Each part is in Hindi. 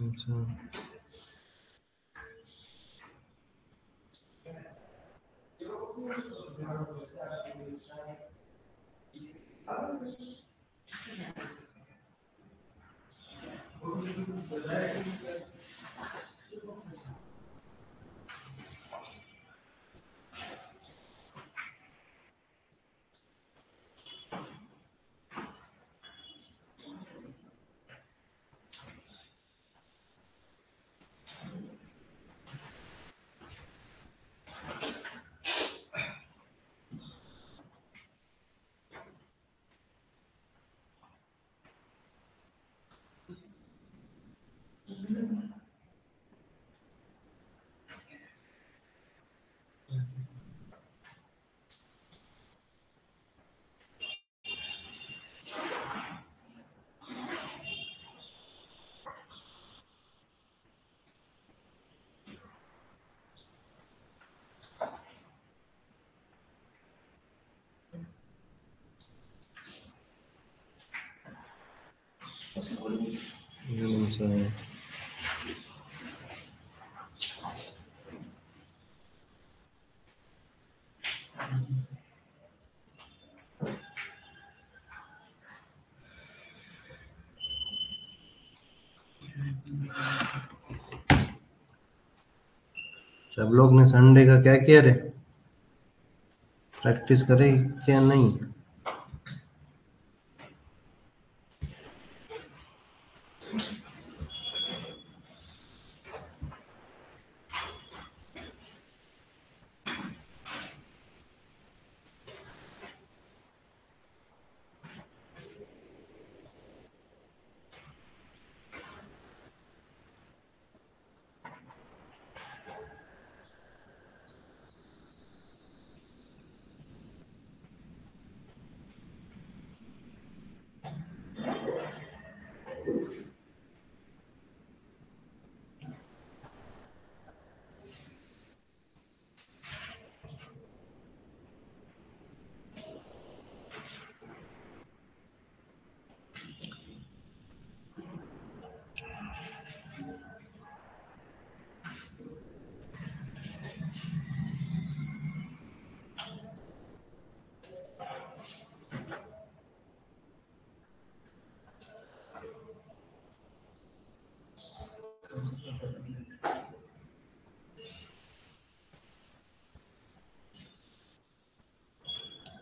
अच्छा, सब लोग ने संडे का क्या किया रे? प्रैक्टिस करे क्या नहीं?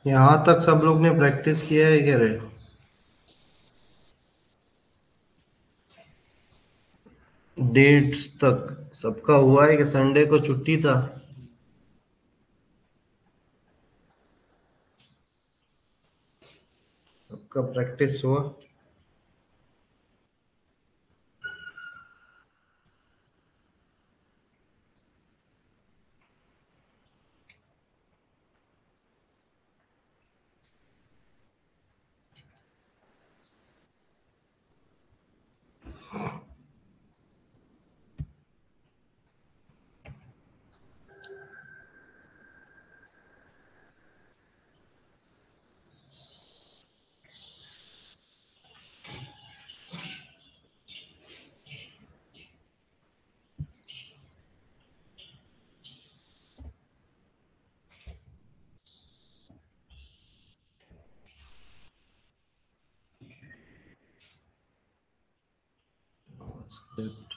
यहाँ तक सब लोग ने प्रैक्टिस किया है कह रहे? डेट्स तक सबका हुआ है कि संडे को छुट्टी था? सबका प्रैक्टिस हुआ? Script.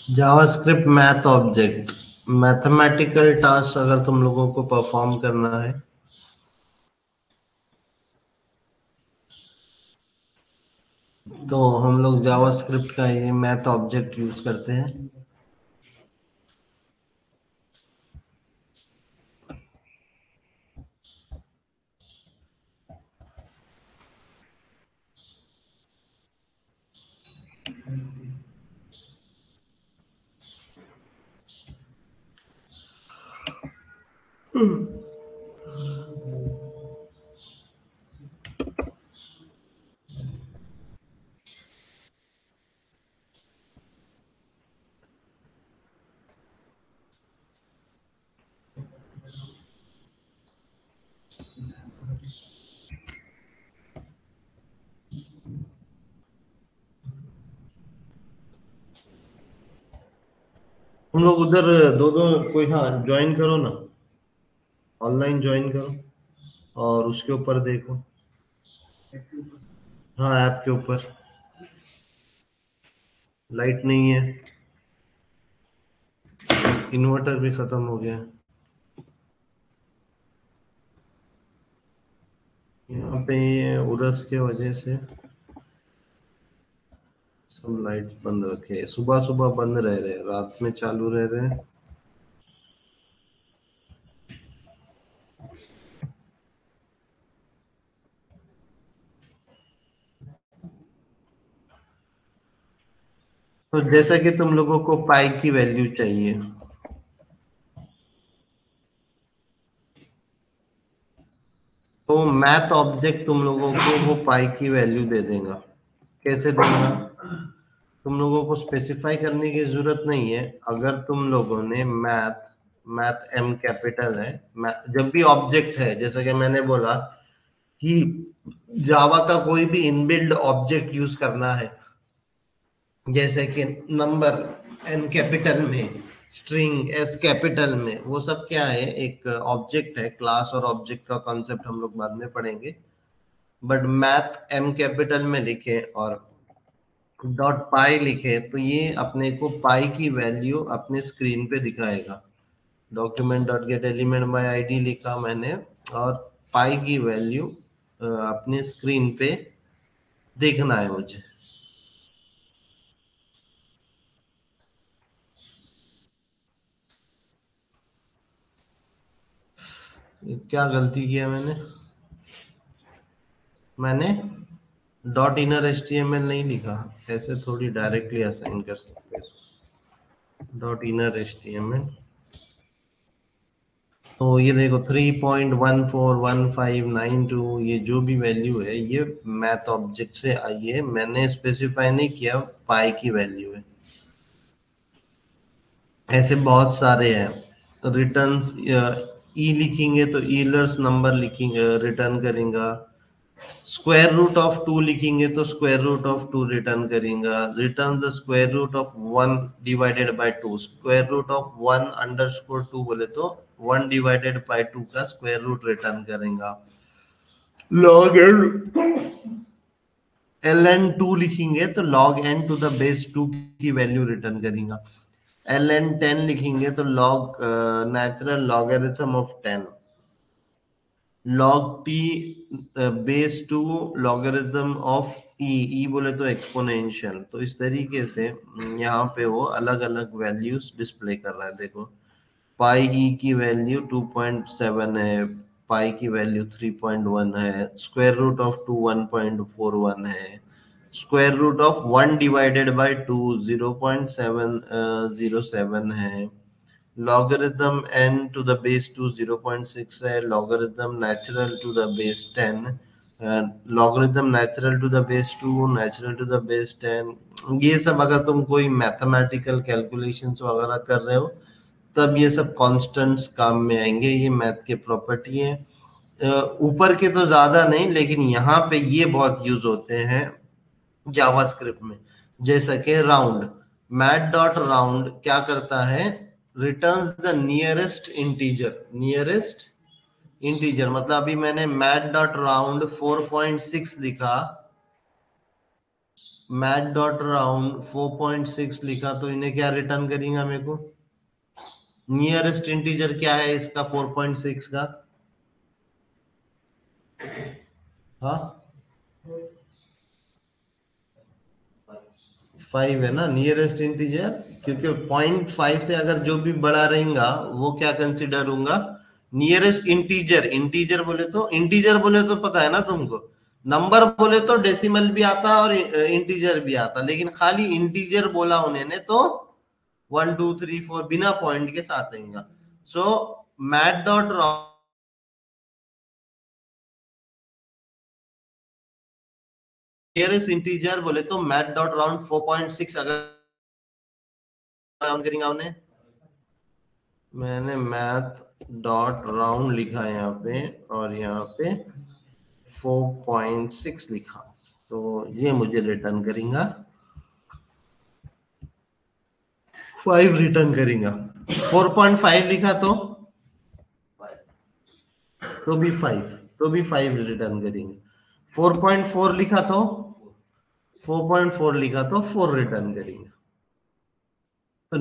JavaScript math object, mathematical task अगर तुम लोगों को परफॉर्म करना है तो हम लोग जावास्क्रिप्ट का ये मैथ ऑब्जेक्ट यूज करते हैं। तुम लोग उधर दो दो कोई, हाँ ज्वाइन करो ना, ऑनलाइन ज्वाइन करो और उसके ऊपर देखो। हाँ ऐप के ऊपर। लाइट नहीं है, इन्वर्टर भी खत्म हो गया। यहाँ पे ये उरस के वजह से सब लाइट बंद रखे हैं, सुबह सुबह बंद रह रहे हैं, रात में चालू रह रहे हैं। तो जैसा कि तुम लोगों को पाई की वैल्यू चाहिए, तो मैथ ऑब्जेक्ट तुम लोगों को वो पाई की वैल्यू दे देगा। कैसे देगा? तुम लोगों को स्पेसिफाई करने की जरूरत नहीं है। अगर तुम लोगों ने मैथ, मैथ एम कैपिटल है, जब भी ऑब्जेक्ट है, जैसा कि मैंने बोला कि जावा का कोई भी इनबिल्ड ऑब्जेक्ट यूज करना है, जैसे कि नंबर एन कैपिटल में, स्ट्रिंग एस कैपिटल में, वो सब क्या है, एक ऑब्जेक्ट है। क्लास और ऑब्जेक्ट का कॉन्सेप्ट हम लोग बाद में पढ़ेंगे। बट मैथ एम कैपिटल में लिखे और डॉट पाई लिखे तो ये अपने को पाई की वैल्यू अपने स्क्रीन पे दिखाएगा। Document dot gate element by ID लिखा मैंने, और पाई की वैल्यू अपनी स्क्रीन पे देखना है मुझे। क्या गलती किया मैंने डॉट इनर एचटीएमएल नहीं लिखा, ऐसे थोड़ी डायरेक्टली असाइन कर सकते हैं डॉट इनर एचटीएमएल। तो ये देखो 3.141592 ये जो भी वैल्यू है ये मैथ ऑब्जेक्ट से आई है, मैंने स्पेसिफाई नहीं किया पाई की वैल्यू है। ऐसे बहुत सारे हैं। रिटर्न्स ई लिखेंगे तो ईलर्स नंबर लिखेंगे, रिटर्न करेगा। स्क्वायर रूट ऑफ 2 लिखेंगे तो स्क्वायर रूट ऑफ 2 रिटर्न करेगा। Return the square root of 1 divided by 2, square root of 1 underscore 2 बोले तो 1 डिवाइडेड बाय 2 का स्क्वायर रूट रिटर्न करेगा। लॉग एल एन 2 लिखेंगे तो log N to the base 2 की वैल्यू रिटर्न करेगा। ln 10 लिखेंगे तो log natural logarithm of 10। log t base two logarithm of e बोले तो एक्सपोनेंशियल। तो इस तरीके से यहाँ पे वो अलग अलग वैल्यूज डिस्प्ले कर रहा है। देखो पाई ई की वैल्यू 2.7 है, पाई की वैल्यू 3.1 है, स्क्वायर रूट ऑफ 2 1.41 है, square root of 1 divided by 2 0.707 है, logarithm n to the base 2 0.6 है, logarithm natural to the base 10, logarithm natural to the base 2, natural to the base 10। ये सब अगर तुम कोई मैथमेटिकल कैलकुलेशंस वगैरह कर रहे हो तब ये सब कांस्टेंट्स काम में आएंगे, ये मैथ के प्रॉपर्टी है। ऊपर के तो ज्यादा नहीं, लेकिन यहाँ पे ये बहुत यूज होते हैं जावास्क्रिप्ट में। जैसा कि राउंड, मैट डॉट राउंड क्या करता है, returns the nearest integer. Nearest integer मतलब अभी मैंने मैट डॉट राउंड 4.6 लिखा, मैट डॉट राउंड 4.6 लिखा तो इन्हें क्या रिटर्न करेगा मेरे को, नियरेस्ट इंटीजर क्या है इसका 4.6 का, हाँ 5 है ना नियरेस्ट इंटीजर, क्योंकि 0.5 से अगर जो भी बड़ा रहेगा वो क्या कंसिडर होगा, नियरेस्ट इंटीजर। इंटीजर बोले तो पता है ना तुमको, नंबर बोले तो डेसिमल भी आता और इंटीजर भी आता, लेकिन खाली इंटीजर बोला उन्होंने तो 1 2 3 4 बिना पॉइंट के साथ आएगा। सो मैट डॉट नियरेस्ट इंटीजर बोले तो मैट डॉट राउंड 4.6 अगर राउंड करेंगे उन्हें, मैंने मैथ डॉट राउंड लिखा है यहाँ पे और यहाँ पे 4.6 लिखा, तो ये मुझे रिटर्न करेगा 5 रिटर्न करेगा। 4.5 लिखा तो भी 5 रिटर्न करेंगे। 4.4 लिखा तो 4.4 लिखा तो 4 रिटर्न करेंगे। तो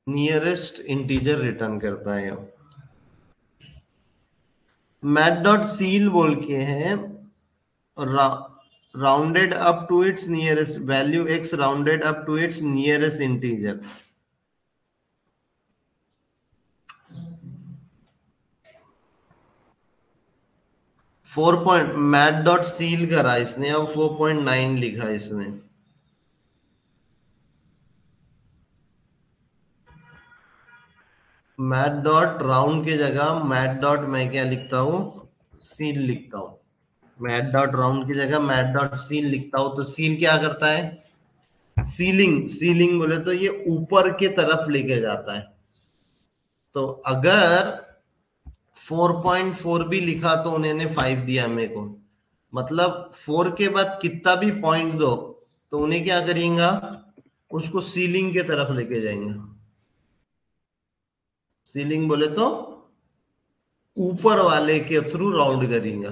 नियरेस्ट इंटीजर रिटर्न करता है। मैथ डॉट सील बोल के है, rounded up to its nearest value x rounded up to its nearest integer. 4 point math dot ceil करा इसने, अब 4.9 लिखा इसने। मैथ डॉट राउंड की जगह मैथ डॉट मैं क्या लिखता हूँ, सील लिखता हूँ। मैथ डॉट राउंड की जगह मैथ डॉट सील लिखता हूँ। तो सील क्या करता है, सीलिंग, सीलिंग बोले तो ये ऊपर के तरफ लेके जाता है। तो अगर 4.4 भी लिखा तो उन्होंने 5 दिया मेरे को, मतलब 4 के बाद कितना भी पॉइंट दो तो उन्हें क्या करेंगे, उसको सीलिंग के तरफ लेके जाएंगे। सीलिंग बोले तो ऊपर वाले के थ्रू राउंड करेंगे।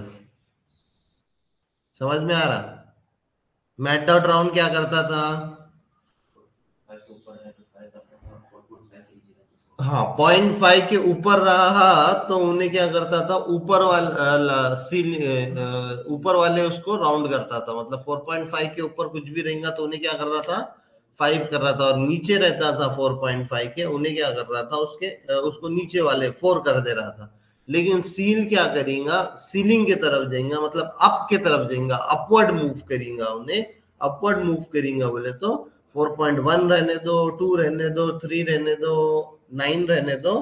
समझ में आ रहा, मैट डॉट राउंड क्या करता था, हाँ 0.5 के ऊपर रहा तो उन्हें क्या करता था, ऊपर वाले उसको राउंड करता था, मतलब 4.5 के ऊपर कुछ भी रहेगा तो उन्हें क्या कर रहा था, 5 कर रहा था, और नीचे रहता था 4.5 के, उन्हें क्या कर रहा था, उसको नीचे वाले 4 कर दे रहा था। लेकिन सील क्या करेगा, सीलिंग की तरफ जाएगा, मतलब अप के तरफ जाएगा, अपवर्ड मूव करेगा, उन्हें अपवर्ड मूव करेगा बोले तो 4.1 रहने दो, 2 रहने दो, 3 रहने दो, 9 रहने दो,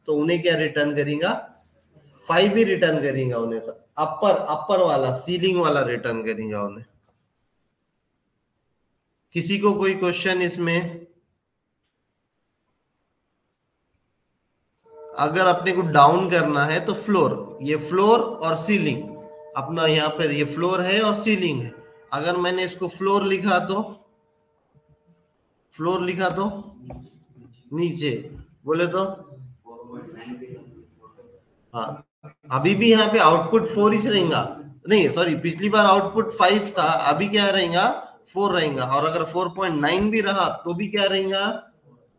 तो उन्हें क्या रिटर्न करेगा, 5 ही रिटर्न करेगा उन्हें, अपर अपर वाला सीलिंग वाला रिटर्न करेगा उन्हें। किसी को कोई क्वेश्चन इसमें? अगर अपने को डाउन करना है तो फ्लोर, ये फ्लोर और सीलिंग, अपना यहाँ पे ये फ्लोर है और सीलिंग है। अगर मैंने इसको फ्लोर लिखा तो, फ्लोर लिखा तो नीचे बोले तो, हाँ अभी भी यहाँ पे आउटपुट 4 ही रहेगा, नहीं सॉरी, पिछली बार आउटपुट 5 था, अभी क्या रहेगा, 4 रहेगा, और अगर 4.9 भी रहा तो भी क्या रहेगा,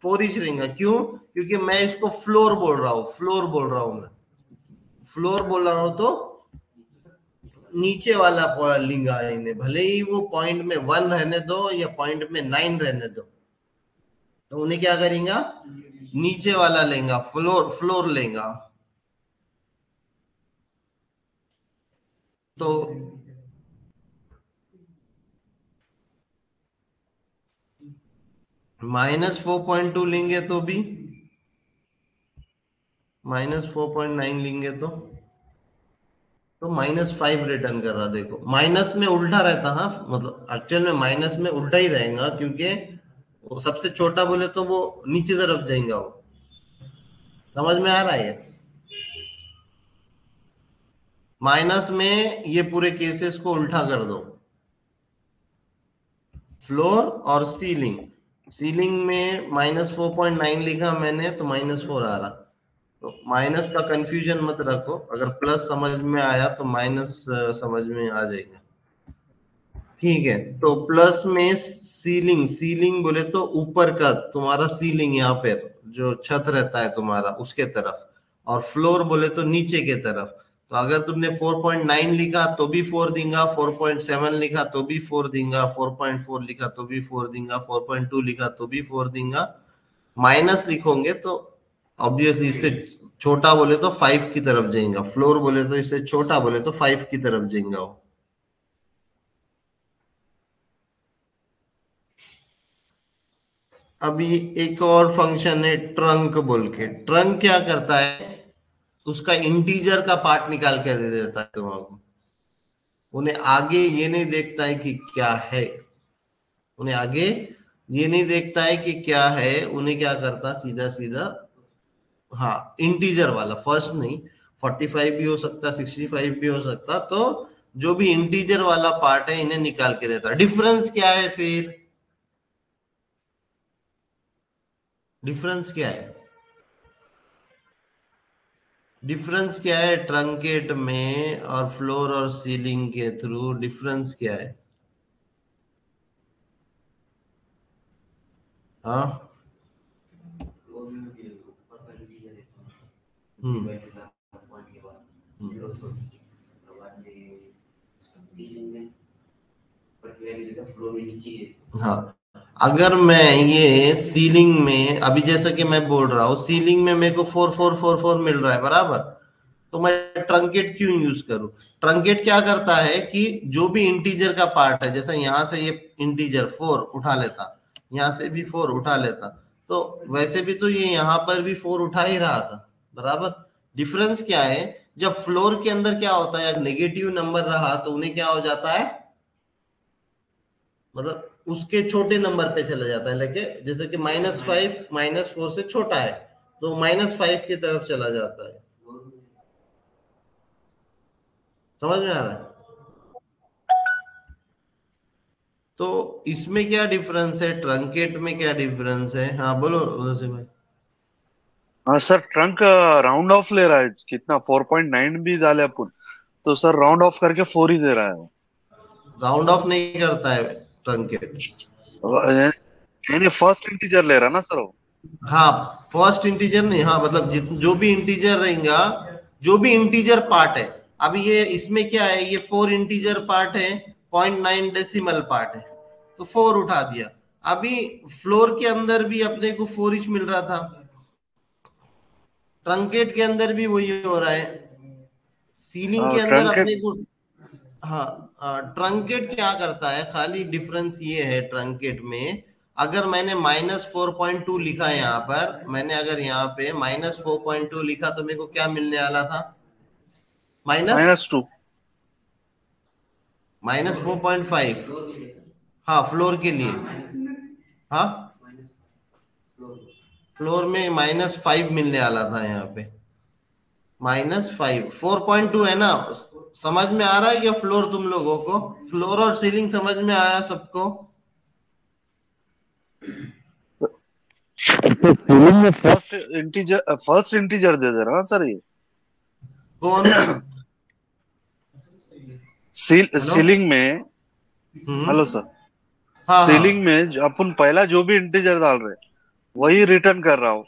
4 ही रहेगा। क्यों? क्योंकि मैं इसको फ्लोर बोल रहा हूँ, फ्लोर बोल रहा हूँ मैं, फ्लोर बोल रहा हूँ तो नीचे वाला लिंगा इन्हें, भले ही वो पॉइंट में 1 रहने दो या पॉइंट में 9 रहने दो, तो उन्हें क्या करेगा, नीचे वाला लेगा, फ्लोर फ्लोर लेगा। तो -4.2 लेंगे तो भी, -4.9 लेंगे तो -5 रिटर्न कर रहा, देखो माइनस में उल्टा रहता, हाँ मतलब एक्चुअल में माइनस में उल्टा ही रहेगा, क्योंकि वो सबसे छोटा बोले तो वो नीचे तरफ जाएगा वो। समझ में आ रहा है ये? माइनस में ये पूरे केसेस को उल्टा कर दो, फ्लोर और सीलिंग, सीलिंग में -4.9 लिखा मैंने तो -4 आ रहा, तो माइनस का कंफ्यूजन मत रखो, अगर प्लस समझ में आया तो माइनस समझ में आ जाएगा। ठीक है, तो प्लस में सीलिंग, सीलिंग बोले तो ऊपर का तुम्हारा सीलिंग, यहाँ पे जो छत रहता है तुम्हारा उसके तरफ, और फ्लोर बोले तो नीचे के तरफ। तो अगर तुमने 4.9 लिखा तो भी 4 देगा, 4.7 लिखा तो भी 4 देगा, 4.4 लिखा तो भी 4 देगा, 4.2 लिखा तो भी 4 देगा। माइनस लिखोगे तो ऑब्वियसली इससे छोटा बोले तो 5 की तरफ जाएगा, फ्लोर बोले तो इससे छोटा बोले तो 5 की तरफ जाएगा वो। अभी एक और फंक्शन है ट्रंक बोल के, ट्रंक क्या करता है, उसका इंटीजर का पार्ट निकाल के दे देता है तुमको, उन्हें आगे ये नहीं देखता है कि क्या है, उन्हें आगे ये नहीं देखता है कि क्या है, उन्हें क्या करता, सीधा सीधा, हाँ इंटीजर वाला, फर्स्ट नहीं, 45 भी हो सकता, 65 भी हो सकता, तो जो भी इंटीजर वाला पार्ट है इन्हें निकाल के देता। डिफरेंस क्या है फिर, डिफरेंस क्या है, डिफरेंस क्या है ट्रंकेट में और फ्लोर और सीलिंग के थ्रू, डिफरेंस क्या है? हाँ हम्म हाँ, अगर मैं ये सीलिंग में, अभी जैसा कि मैं बोल रहा हूँ सीलिंग में मेरे को 4444 मिल रहा है बराबर, तो मैं ट्रंकेट क्यों यूज करूं? ट्रंकेट क्या करता है कि जो भी इंटीजर का पार्ट है, जैसे यहां से ये इंटीजर 4 उठा लेता, यहां से भी 4 उठा लेता, तो वैसे भी तो ये यहाँ पर भी 4 उठा ही रहा था बराबर। डिफरेंस क्या है, जब फ्लोर के अंदर क्या होता है, नेगेटिव नंबर रहा तो उन्हें क्या हो जाता है, मतलब उसके छोटे नंबर पे चला जाता है, लेके जैसे कि -5 -4 से छोटा है तो -5 की तरफ चला जाता है। समझ में आ रहा है? तो इसमें क्या डिफरेंस है, ट्रंकेट में क्या डिफरेंस है, हाँ बोलो उधर भाई। हाँ सर, ट्रंक राउंड ऑफ ले रहा है कितना, 4.9 भी डाले अपन तो सर राउंड ऑफ करके 4 ही दे रहा है राउंड ऑफ नहीं करता है ट्रंकेट। वो। यानी फर्स्ट इंटीजर ले रहा है ना सर वो। हाँ, फर्स्ट इंटीजर नहीं, हाँ मतलब जो भी इंटीजर रहेगा, जो भी इंटीजर पार्ट है। अब ये इसमें क्या है, ये 4 इंटीजर पार्ट है, 0.9 डेसिमल पार्ट है, तो 4 उठा दिया। अभी फ्लोर के अंदर भी अपने को 4 इंच मिल रहा था, ट्रंकेट के अंदर भी वही हो रहा है, सीलिंग के अंदर ट्रंकेट। अपने को। हाँ, ट्रंकेट क्या करता है, खाली डिफरेंस ये है ट्रंकेट में, अगर मैंने -4.2 लिखा है यहाँ पर, मैंने अगर यहाँ पे -4.2 लिखा तो मेरे को क्या मिलने वाला था, माइनस -2। -4.5। हाँ, फ्लोर के लिए। हाँ, फ्लोर में -5 मिलने वाला था यहाँ पे, -5। 4.2 है ना, समझ में आ रहा है क्या फ्लोर तुम लोगों को? फ्लोर और सीलिंग समझ में आया सबको? तो सीलिंग में फर्स्ट इंटीजर दे दे रहा ना सर ये। कौन? हेलो। सीलिंग में। हेलो हम्म। सर। हाँ सीलिंग हाँ। में अपन पहला जो भी इंटीजर डाल रहे हैं वही रिटर्न कर रहा हूँ।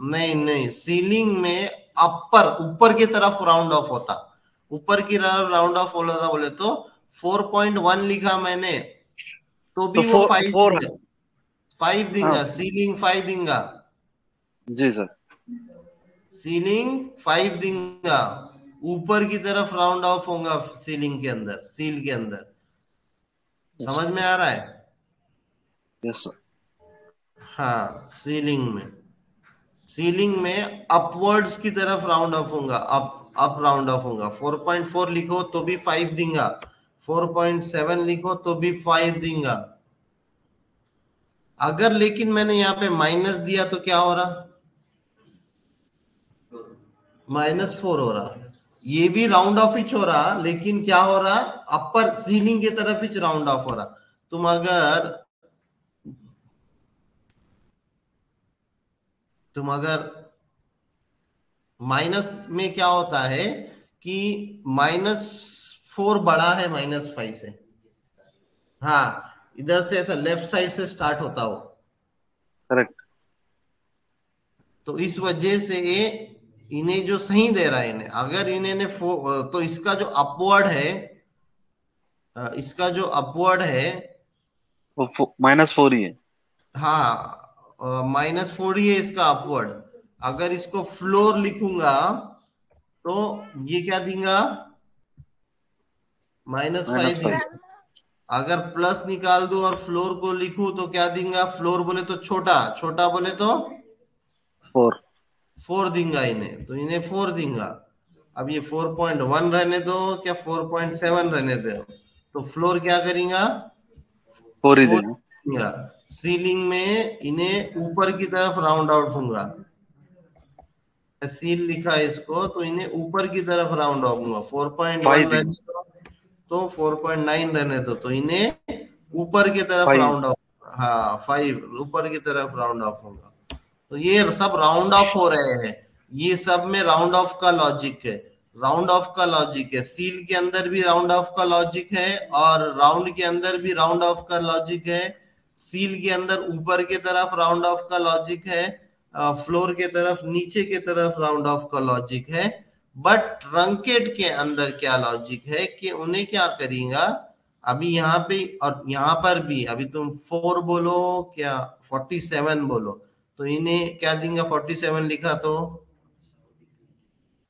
नहीं नहीं, सीलिंग में अपर, ऊपर की तरफ राउंड ऑफ होता, ऊपर की राउंड ऑफ होता बोले तो 4.1 लिखा मैंने, तो तो भी वो फोर 5 फोर। देंगे, 5 हाँ देंगा, सीलिंग 5 देंगा, जी सर। सीलिंग 5 देंगा, ऊपर की तरफ राउंड ऑफ होगा सीलिंग के अंदर, सील के अंदर। यस समझ में आ रहा है? Yes sir. हाँ, सीलिंग में अपवर्ड्स की तरफ राउंड ऑफ होगा, अप राउंड ऑफ होगा। 4.4 लिखो तो भी 5 देगा, 4.7 लिखो तो भी 5 देगा। अगर लेकिन मैंने यहाँ पे माइनस दिया तो क्या हो रहा, -4 हो रहा। ये भी राउंड ऑफ ही हो रहा, लेकिन क्या हो रहा, अपर सीलिंग की तरफ ही राउंड ऑफ हो रहा। तुम अगर तुम अगर माइनस में क्या होता है कि -4 बड़ा है -5 से। हाँ, इधर से ऐसा लेफ्ट साइड से स्टार्ट होता हो, करेक्ट। तो इस वजह से ये इन्हें जो सही दे रहा है, इन्हें अगर इन्हें ने तो इसका जो अपवर्ड है, इसका जो अपवर्ड है, वो -4 ही है। हाँ -4 ही है इसका अपवर्ड। अगर इसको फ्लोर लिखूंगा तो ये क्या देगा, -5 -5। देगा। अगर प्लस निकाल दूं और फ्लोर को लिखूं तो क्या देगा, फ्लोर बोले तो छोटा, छोटा बोले तो 4। 4 देगा इन्हें, तो इन्हें 4 देगा। अब ये 4.1 रहने दो, क्या 4.7 रहने दो, तो फ्लोर क्या करेगा, 4 ही 4 देंगे। देगा। सीलिंग में इन्हें ऊपर की तरफ राउंड आउट होगा, सील लिखा है इसको, तो इन्हें ऊपर की तरफ राउंड ऑफ होगा। 5 4.1 देंगे। रहने दो तो 4.9 रहने दो, तो इन्हें ऊपर की तरफ 5। Round of. हाँ, 5 ऊपर की तरफ राउंड ऑफ होगा। तो ये सब राउंड ऑफ हो रहे हैं, ये सब में राउंड ऑफ का लॉजिक है, राउंड ऑफ का लॉजिक है। सील के अंदर भी राउंड ऑफ का लॉजिक है, और राउंड के अंदर भी राउंड ऑफ का लॉजिक है। सील के अंदर ऊपर की तरफ राउंड ऑफ का लॉजिक है, फ्लोर के तरफ नीचे के तरफ राउंड ऑफ का लॉजिक है। बट ट्रंकेट के अंदर क्या लॉजिक है कि उन्हें क्या करेगा, अभी यहाँ पे और यहाँ पर भी, अभी तुम 4 बोलो क्या 47 बोलो, तो इन्हें क्या देंगे, 47 लिखा तो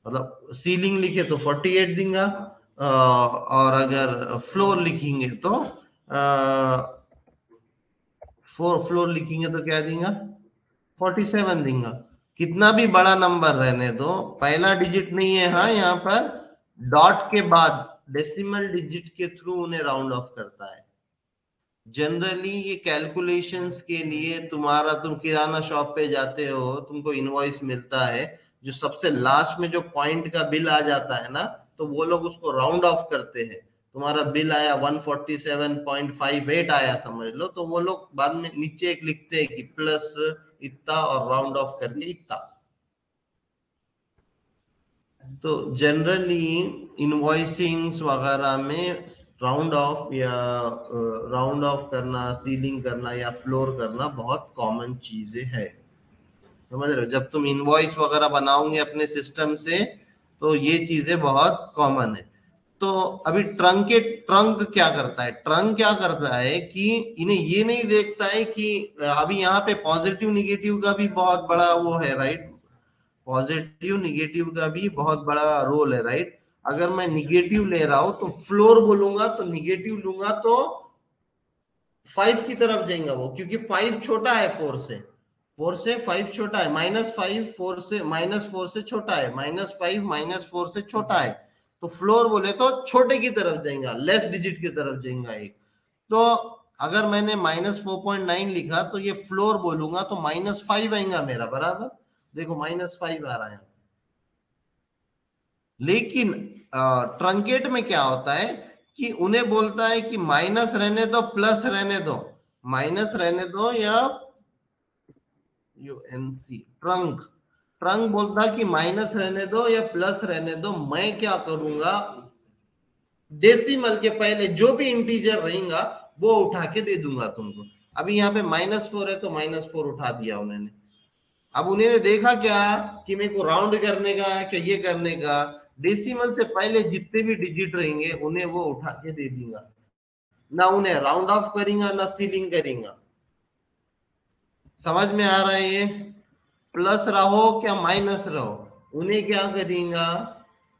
मतलब सीलिंग लिखे तो 48 देंगे, और अगर फ्लोर लिखेंगे तो फ्लोर लिखेंगे तो क्या देंगे, 47 देंगे। कितना भी बड़ा नंबर रहने दो, पहला डिजिट नहीं है, हाँ यहाँ पर डॉट के बाद डेसिमल डिजिट के थ्रू उन्हें राउंड ऑफ करता है। जनरली ये कैलकुलेशंस के लिए तुम्हारा, तुम किराना शॉप पे जाते हो, तुमको इनवॉइस मिलता है, जो सबसे लास्ट में जो पॉइंट का बिल आ जाता है ना, तो वो लोग उसको राउंड ऑफ करते हैं। तुम्हारा बिल आया 147.58 आया समझ लो, तो वो लोग बाद में नीचे एक लिखते हैं कि प्लस इतना और राउंड ऑफ करके इतना। तो जनरली इनवॉइसिंग्स वगैरह में राउंड ऑफ या राउंड ऑफ करना, सीलिंग करना या फ्लोर करना बहुत कॉमन चीजें है। समझ रहे हो? जब तुम इनवॉइस वगैरह बनाओगे अपने सिस्टम से तो ये चीजें बहुत कॉमन है। तो अभी ट्रंक क्या करता है? ट्रंक क्या करता है कि इन्हें ये नहीं देखता है कि अभी यहाँ पे पॉजिटिव निगेटिव का भी बहुत बड़ा वो है, राइट? पॉजिटिव निगेटिव का भी बहुत बड़ा रोल है, राइट? अगर मैं निगेटिव ले रहा हूं तो फ्लोर बोलूंगा तो निगेटिव लूंगा तो 5 की तरफ जाएगा वो, क्योंकि 5 छोटा है 4 से। 4 से 5 छोटा है, -5 4 से, -4 से छोटा है, -5 -4 से छोटा है। तो फ्लोर बोले तो छोटे की तरफ जाएगा, लेस डिजिट की तरफ जाएगा एक। तो अगर मैंने -4.9 लिखा तो ये फ्लोर बोलूंगा तो -5 आएगा मेरा, बराबर? देखो -5 आ रहा है। लेकिन ट्रंकेट में क्या होता है कि उन्हें बोलता है कि माइनस रहने दो, प्लस रहने दो, माइनस रहने दो, या यूएनसी ट्रंक, ट्रंक बोलता है कि माइनस रहने दो या प्लस रहने दो। मैं क्या करूंगा, डेसिमल के पहले जो भी इंटीजर रहेगा वो उठा के दे दूंगा तुमको। अभी यहाँ पे -4 है तो -4 उठा दिया उन्होंने। अब उन्होंने देखा क्या कि मेरे को राउंड करने का है, क्या ये करने का, डेसिमल से पहले जितने भी डिजिट रहेंगे उन्हें वो उठा के दे देगा, ना उन्हें राउंड ऑफ करेगा ना सीलिंग करेगा। समझ में आ रहा है ये? प्लस रहो क्या माइनस रहो, उन्हें क्या करेगा,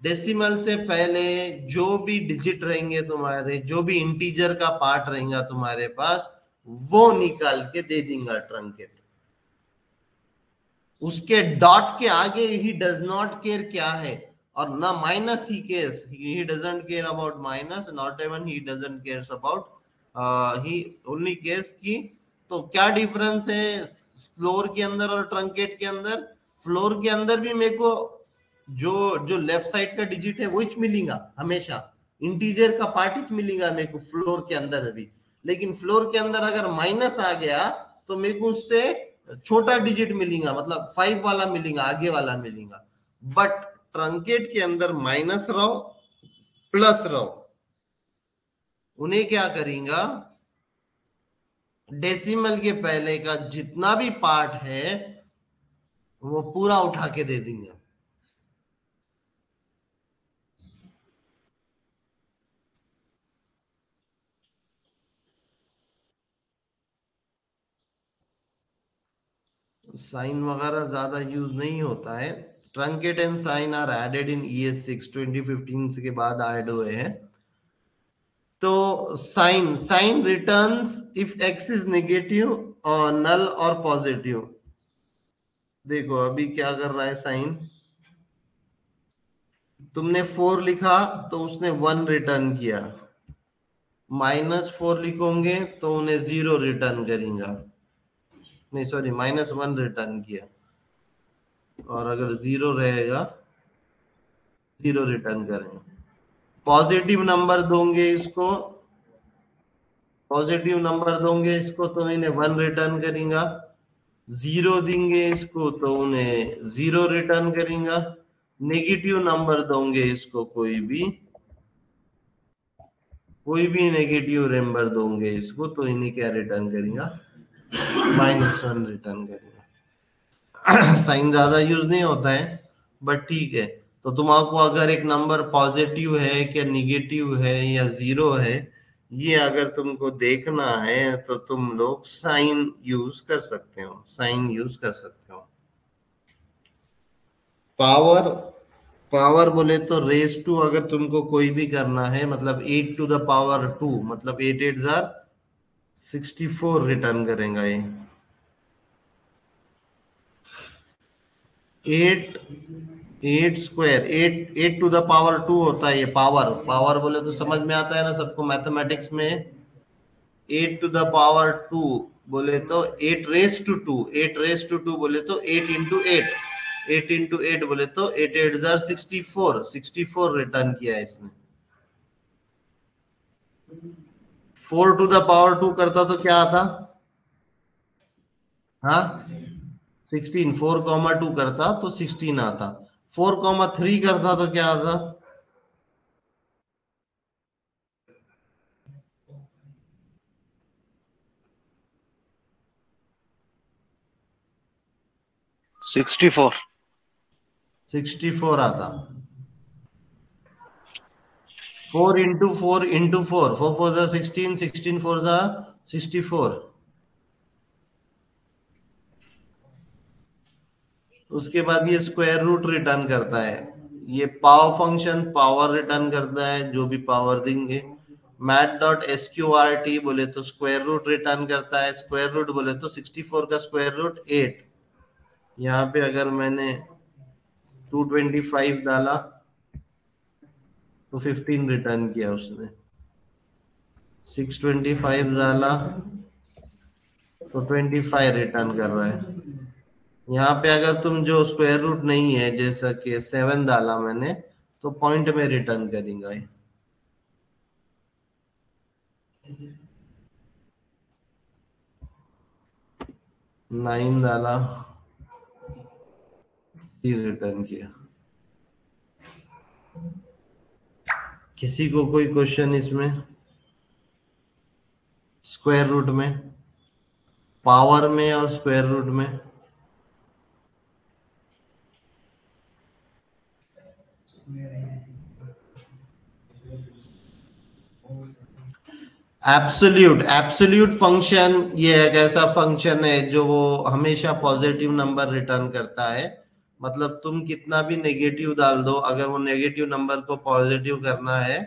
डेसिमल से पहले जो भी डिजिट रहेंगे तुम्हारे, जो भी इंटीजर का पार्ट रहेगा तुम्हारे पास, वो निकाल के दे देगा ट्रंकेट। उसके डॉट के आगे ही डज नॉट केयर क्या है, और ना minus he cares, he doesn't care about minus, not even he doesn't cares about, he only cares की। तो क्या डिफरेंस है फ्लोर के अंदर और ट्रंकेट के अंदर? फ्लोर के अंदर भी मेरे को जो जो लेफ्ट साइड का डिजिट है वो मिलेगा हमेशा, इंटीजर का पार्ट ही मिलेगा मेरे को फ्लोर के अंदर भी। लेकिन फ्लोर के अंदर अगर माइनस आ गया तो मेरे को उससे छोटा डिजिट मिलेगा, मतलब 5 वाला मिलेगा, आगे वाला मिलेगा। बट ट्रंकेट के अंदर माइनस रहो प्लस रहो, उन्हें क्या करेगा, डेसिमल के पहले का जितना भी पार्ट है वो पूरा उठा के दे देंगे। साइन वगैरह ज्यादा यूज नहीं होता है। Truncate and sign are added in ES6 2015 के बाद ऐड हुए हैं। तो sign sign returns if X is negative और नल और पॉजिटिव। देखो अभी क्या कर रहा है साइन, तुमने 4 लिखा तो उसने 1 रिटर्न किया, -4 लिखोगे तो उन्हें 0 रिटर्न करेगा, नहीं सॉरी -1 रिटर्न किया, और अगर 0 रहेगा 0 रिटर्न करेंगे। पॉजिटिव नंबर दोगे इसको, पॉजिटिव नंबर दोगे इसको तो इन्हें 1 रिटर्न करेगा, 0 देंगे इसको तो उन्हें 0 रिटर्न करेगा, नेगेटिव नंबर दोगे इसको कोई भी नेगेटिव नंबर दोगे इसको तो इन्हें क्या रिटर्न करेगा, -1 रिटर्न करेगा। साइन ज्यादा यूज नहीं होता है बट ठीक है। तो तुमको अगर एक नंबर पॉजिटिव है क्या निगेटिव है या 0 है, ये अगर तुमको देखना है तो तुम लोग साइन यूज कर सकते हो, साइन यूज कर सकते हो। पावर, पावर बोले तो रेस टू अगर तुमको कोई भी करना है, मतलब 8 to the power 2, मतलब 8 8 जार 64 रिटर्न करेगा ये। 8 8 स्क्वायर 8 8 to the power 2 होता है ये पावर। पावर बोले तो समझ में आता है ना सबको मैथमेटिक्स में। 8 to the power 2 बोले तो 8 raised to 2, 8 raised to 2 बोले तो 8 into 8, 8 into 8 बोले तो 8 8 जार 64, 64 रिटर्न किया है इसने। 4 to the power 2 करता तो क्या आता? हाँ 16, 4, 2 करता तो 16 आता, 4, 3 करता तो क्या आता? 64। 64 आता। 4 into 4 into 4, 4 4 जा 16, 16 4 जा 64। उसके बाद ये स्क्वायर रूट रिटर्न करता है। ये पावर फंक्शन पावर रिटर्न करता है, जो भी पावर देंगे। Math dot S Q R T बोले तो स्क्वायर रूट रिटर्न करता है। स्क्वायर रूट बोले तो 64 का स्क्वायर रूट 8। यहाँ पे अगर मैंने 225 डाला तो 15 रिटर्न किया उसने। 625 डाला तो 25 रिटर्न कर रहा है। यहाँ पे अगर तुम जो स्क्वायर रूट नहीं है, जैसा कि 7 डाला मैंने, तो पॉइंट में रिटर्न करेंगे। 9 डाला, फिर रिटर्न किया। किसी को कोई क्वेश्चन इसमें? स्क्वायर रूट में, पावर में और स्क्वायर रूट में? एब्सोल्यूट एब्सोल्यूट फंक्शन ये एक ऐसा फंक्शन है जो वो हमेशा पॉजिटिव नंबर रिटर्न करता है। मतलब तुम कितना भी नेगेटिव डाल दो, अगर वो नेगेटिव नंबर को पॉजिटिव करना है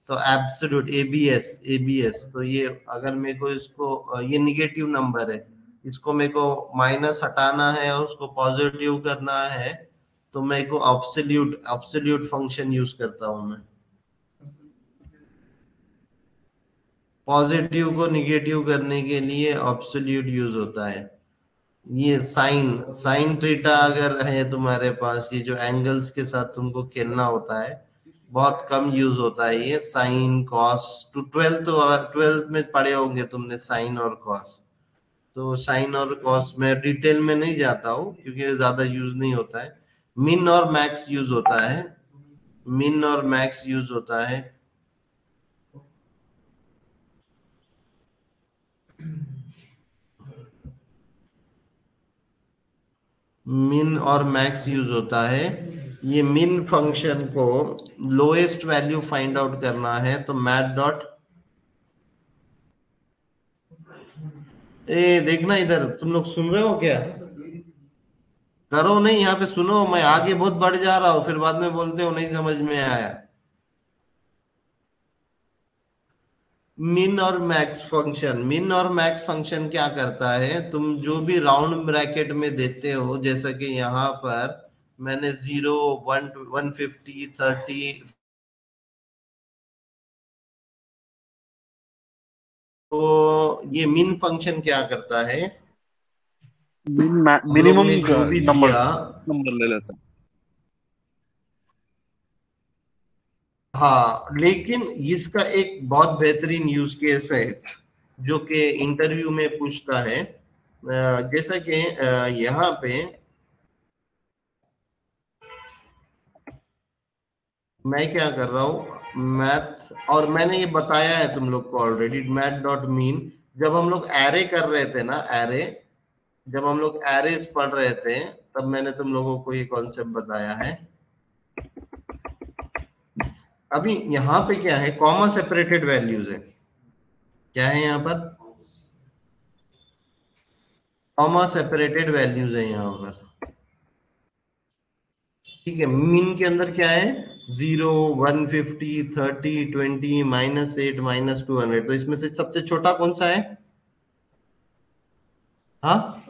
तो एब्सोल्यूट एबीएस एबीएस। तो ये अगर मेरे को इसको, ये नेगेटिव नंबर है, इसको मेरे को माइनस हटाना है और उसको पॉजिटिव करना है, तो मेरे को एब्सोल्यूट एब्सोल्यूट फंक्शन यूज करता हूं मैं। पॉजिटिव को निगेटिव करने के लिए एब्सोल्यूट यूज होता है। ये साइन साइन थीटा अगर है तुम्हारे पास, ये जो एंगल्स के साथ तुमको खेलना होता है, बहुत कम यूज होता है ये साइन कॉस। टू ट्वेल्थ में पढ़े होंगे तुमने साइन और कॉस। तो साइन और कॉस में डिटेल में नहीं जाता हूँ क्योंकि ज्यादा यूज नहीं होता है। मिन और मैक्स यूज होता है। मिन और मैक्स यूज होता है। मिन और मैक्स यूज होता है। ये मिन फंक्शन को लोएस्ट वैल्यू फाइंड आउट करना है तो मैथ डॉट, ए देखना इधर, तुम लोग सुन रहे हो क्या? करो नहीं, यहाँ पे सुनो, मैं आगे बहुत बढ़ जा रहा हूँ, फिर बाद में बोलते हो नहीं समझ में आया। मिन और मैक्स फंक्शन, मिन और मैक्स फंक्शन क्या करता है, तुम जो भी राउंड ब्रैकेट में देते हो, जैसा कि यहाँ पर मैंने 0 1 150 30, तो ये मिन फंक्शन क्या करता है, हम लोग मिनिमम ने जो भी नंबर दिया, नंबर ले लेते हैं। हाँ, लेकिन इसका एक बहुत बेहतरीन यूज केस है जो कि इंटरव्यू में पूछता है। जैसा कि यहाँ पे मैं क्या कर रहा हूँ, मैथ, और मैंने ये बताया है तुम लोग को ऑलरेडी, मैथ डॉट मीन। जब हम लोग एरे कर रहे थे ना, एरे, जब हम लोग एरेस पढ़ रहे थे, तब मैंने तुम लोगों को ये कॉन्सेप्ट बताया है। अभी यहाँ पे क्या है, कॉमा सेपरेटेड वैल्यूज है। क्या है यहाँ पर? कॉमा सेपरेटेड वैल्यूज है यहाँ पर। ठीक है, मीन के अंदर क्या है, 0 150 30 20 -8 -200। तो इसमें से सबसे छोटा कौन सा है? हाँ,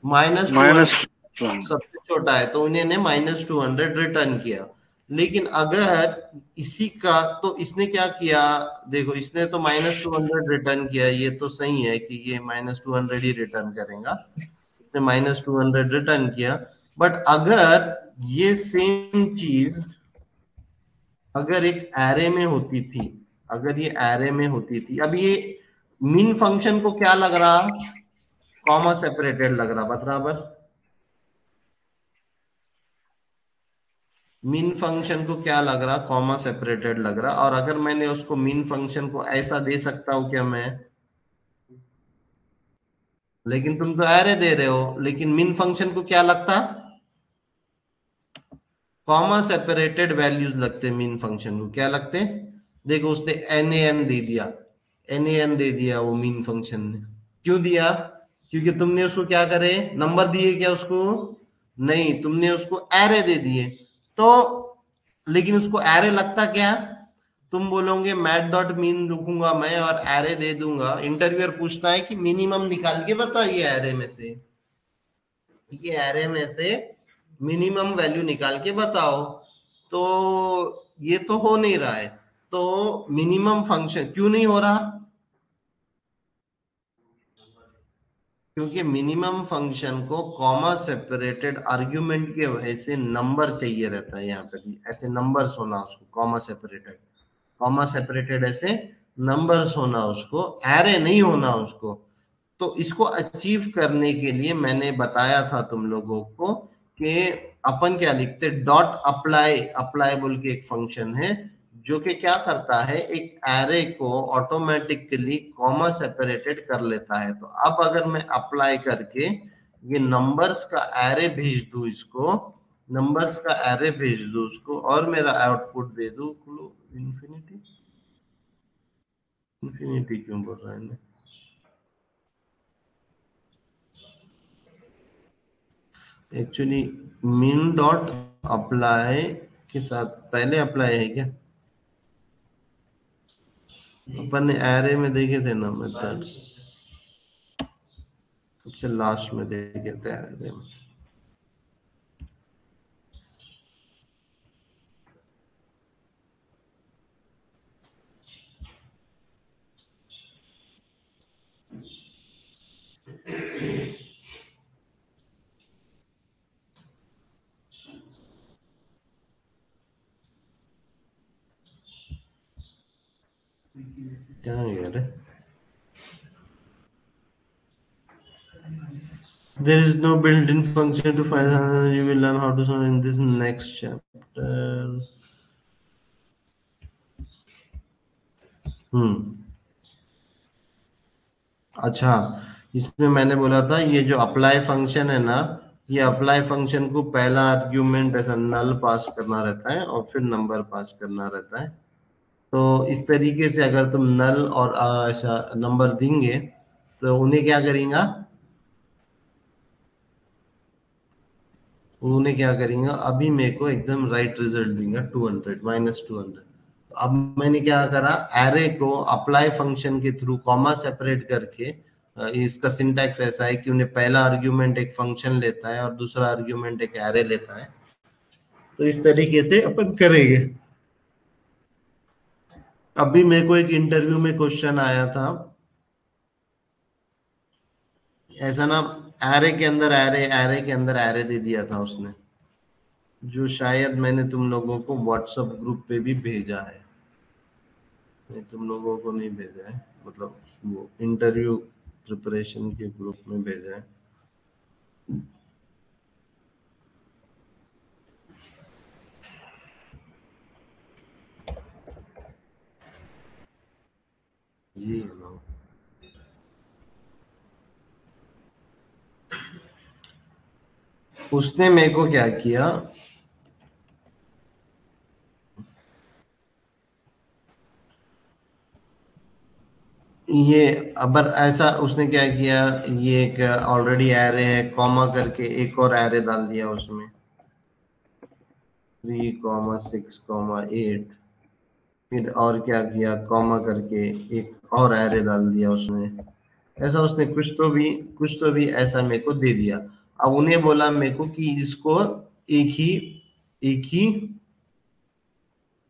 -200 माइनस। सबसे छोटा है, तो उन्होंने -200 रिटर्न किया। लेकिन अगर इसी का, तो इसने क्या किया, देखो इसने तो -200 रिटर्न किया, ये तो सही है कि ये -200 ही रिटर्न करेगा। इसने -200 रिटर्न किया। बट अगर ये सेम चीज अगर एक एरे में होती थी, अगर ये एरे में होती थी, अब ये मीन फंक्शन को क्या लग रहा, कॉमा सेपरेटेड लग रहा बराबर। मीन फंक्शन को क्या लग रहा, कॉमा सेपरेटेड लग रहा। और अगर मैंने उसको मीन फंक्शन को ऐसा दे सकता हूं क्या मैं? लेकिन तुम तो एरे दे रहे हो, लेकिन मीन फंक्शन को क्या लगता? कॉमा सेपरेटेड वैल्यूज लगते मीन फंक्शन को। क्या लगते? देखो उसने NaN दे दिया, NaN दे दिया वो मीन फंक्शन ने। क्यों दिया? क्योंकि तुमने उसको क्या करे, नंबर दिए क्या उसको? नहीं, तुमने उसको एरे दे दिए। तो लेकिन उसको एरे लगता क्या? तुम बोलोगे मैट डॉट मीन लिखूंगा मैं और एरे दे दूंगा। इंटरव्यूअर पूछता है कि मिनिमम निकाल के बताओ ये एरे में से, ये एरे में से मिनिमम वैल्यू निकाल के बताओ। तो ये तो हो नहीं रहा है। तो मिनिमम फंक्शन क्यों नहीं हो रहा? क्योंकि मिनिमम फंक्शन को कॉमा सेपरेटेड आर्ग्यूमेंट के वजह से नंबर चाहिए रहता है। यहाँ पे ऐसे नंबर्स होना उसको, कॉमा सेपरेटेड ऐसे नंबर्स होना उसको, एरे नहीं होना उसको। तो इसको अचीव करने के लिए मैंने बताया था तुम लोगों को कि अपन क्या लिखते, डॉट अप्लाई, अप्लाई बोल के एक फंक्शन है जो कि क्या करता है, एक एरे को ऑटोमेटिकली कॉमा सेपरेटेड कर लेता है। तो अब अगर मैं अप्लाई करके ये नंबर्स का एरे भेज दूं इसको, नंबर्स का एरे भेज दूं उसको और मेरा आउटपुट दे दूं इंफिनिटी, इंफिनिटी क्यों बोल रहा है? एक्चुअली min डॉट अप्लाई के साथ पहले अप्लाई है क्या? अपन ने एरे में देखे थे ना मेथड्स, सबसे लास्ट में देखे थे एरे में। क्या गया रे? There is no built-in function to find. You will learn how to solve in this next chapter. हम्म, अच्छा, इसमें मैंने बोला था ये जो अप्लाई फंक्शन है ना, ये अप्लाई फंक्शन को पहला आर्ग्यूमेंट ऐसा नल पास करना रहता है और फिर नंबर पास करना रहता है। तो इस तरीके से अगर तुम नल और ऐसा नंबर देंगे तो उन्हें क्या करेंगे, उन्हें क्या करेंगे, अभी मेरे को एकदम राइट रिजल्ट देंगे 200 -200। अब मैंने क्या करा, एरे को अप्लाई फंक्शन के थ्रू कॉमा सेपरेट करके इसका सिंटैक्स ऐसा है कि उन्हें पहला आर्ग्यूमेंट एक फंक्शन लेता है और दूसरा आर्ग्यूमेंट एक एरे लेता है। तो इस तरीके से अपन करेंगे। अभी मेरे को एक इंटरव्यू में क्वेश्चन आया था ऐसा ना, एरे के अंदर एरे, एरे के अंदर एरे दे दिया था उसने, जो शायद मैंने तुम लोगों को व्हाट्सएप ग्रुप पे भी भेजा है। नहीं, तुम लोगों को नहीं भेजा है, मतलब वो इंटरव्यू प्रिपरेशन के ग्रुप में भेजा है। ये लो। उसने मेरे को क्या किया, ये अबर ऐसा उसने क्या किया, ये एक ऑलरेडी एरे है, कॉमा करके एक और एरे डाल दिया उसमें, 3,6,8। फिर और क्या किया, कॉमा करके एक और एरे डाल दिया उसमें। ऐसा उसने कुछ तो भी ऐसा मेरे को दे दिया। अब उन्हें बोला मेरे को कि इसको एक ही एक ही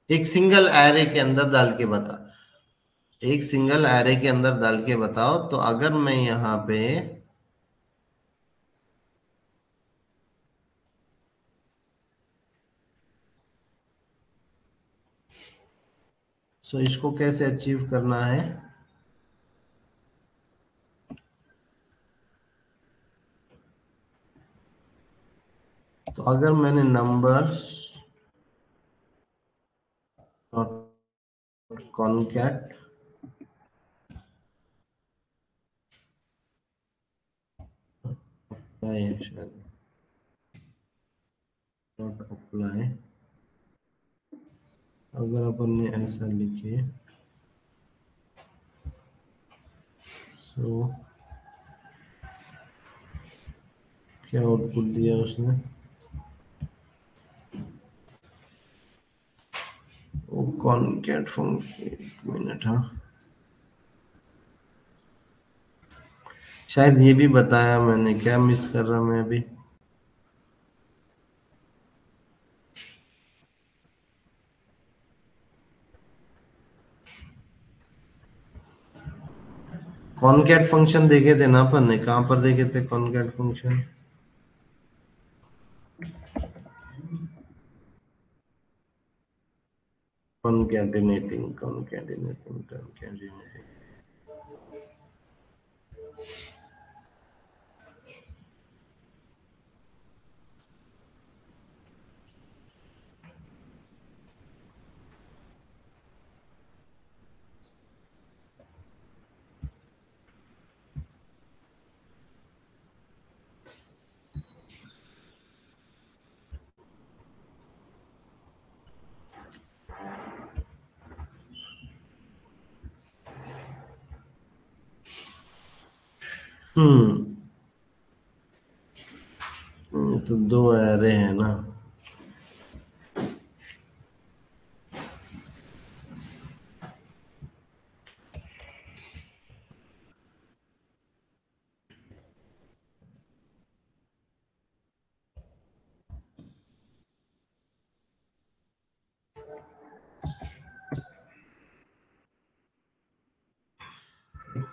एक सिंगल एरे के अंदर डाल के बता, एक सिंगल एरे के अंदर डाल के बताओ। तो अगर मैं यहाँ पे इसको कैसे अचीव करना है, तो अगर मैंने नंबर्स कॉनकैट डॉट अप्लाई अगर अपन ने ऐसा लिखे तो क्या आउटपुट दिया उसने? वो कॉनकैट फंक्शन, एक मिनट, हाँ शायद ये भी बताया मैंने, क्या मिस कर रहा मैं अभी? कॉनकैट फंक्शन देखे थे ना अपन ने, कहाँ पर देखे थे कॉनकैट फंक्शन? कॉनकैटिनेटिंग। हम्म तो दो एरे हैं ना।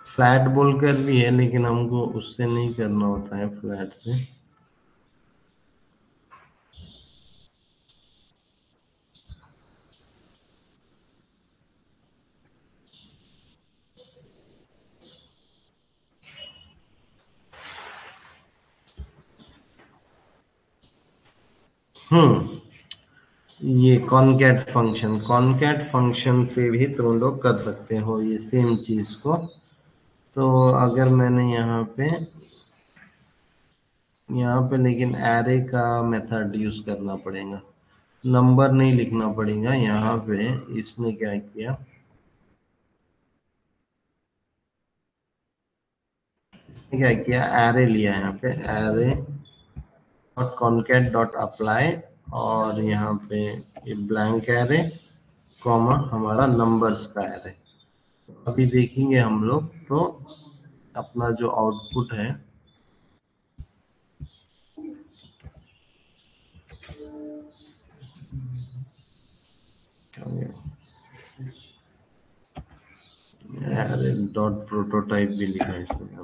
फ्लैट बोलकर भी है, लेकिन हमको उससे नहीं करना होता है, फ्लैट से। हम्म ये कॉनकैट फंक्शन से भी तुम लोग कर सकते हो ये सेम चीज को। तो अगर मैंने यहाँ पे लेकिन एरे का मेथड यूज करना पड़ेगा, नंबर नहीं लिखना पड़ेगा यहाँ पे। इसने क्या किया, एरे लिया यहाँ पे, array dot concat dot apply, और यहाँ पे ये ब्लैंक एरे कॉमा हमारा नंबर्स का एरे। अभी देखेंगे हम लोग तो अपना जो आउटपुट है, एरे डॉट प्रोटोटाइप भी लिखा है इसमें।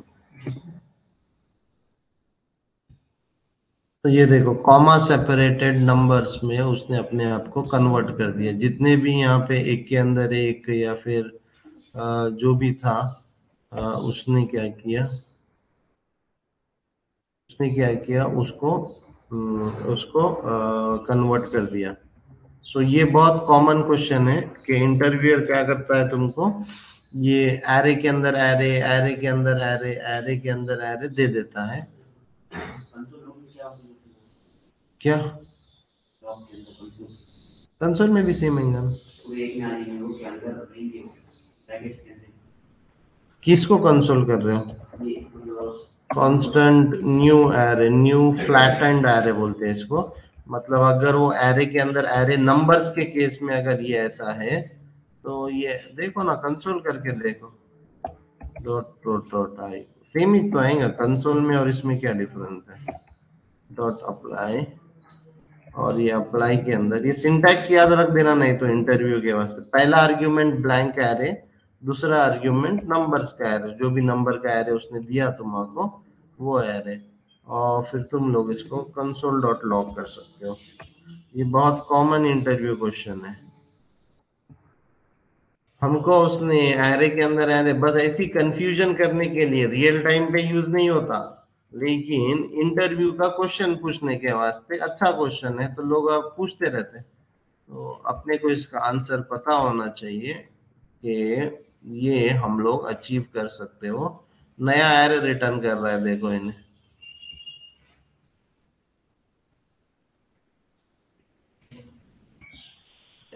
तो ये देखो, कॉमा सेपरेटेड नंबर्स में उसने अपने आप को कन्वर्ट कर दिया, जितने भी यहाँ पे एक के अंदर एक या फिर जो भी था, उसने क्या किया उसको कन्वर्ट कर दिया। सो ये बहुत कॉमन क्वेश्चन है कि इंटरव्यूअर क्या करता है तुमको, ये एरे के अंदर एरे, एरे के अंदर एरे, एरे के अंदर एरे दे देता है। क्या कंसोल में भी सेम है? किसको कंसोल कर रहे हो? Constant new array, new flattened array बोलते हैं इसको। मतलब अगर वो एरे के अंदर एरे नंबर्स के केस में अगर ये ऐसा है, तो ये देखो ना, कंसोल करके देखो, dot dot dot I, same ही तो आएगा कंसोल में, और इसमें क्या डिफरेंस है? डॉट अप्लाई, और ये अप्लाई के अंदर ये सिंटैक्स याद रख देना, नहीं तो इंटरव्यू के वास्ते पहला आर्ग्यूमेंट ब्लैंक एरे, दूसरा आर्ग्यूमेंट नंबर्स का एरे, जो भी नंबर का एरे उसने दिया तुमको वो एरे, और फिर तुम लोग इसको कंसोल डॉट लॉग कर सकते हो। ये बहुत कॉमन इंटरव्यू क्वेश्चन है। हमको उसने एरे के अंदर एरे बस ऐसी कंफ्यूजन करने के लिए, रियल टाइम पे यूज नहीं होता, लेकिन इंटरव्यू का क्वेश्चन पूछने के वास्ते अच्छा क्वेश्चन है, तो लोग अब पूछते रहते हैं। तो अपने को इसका आंसर पता होना चाहिए कि ये हम लोग अचीव कर सकते हो। नया एरर रिटर्न कर रहा है, देखो इन्हें।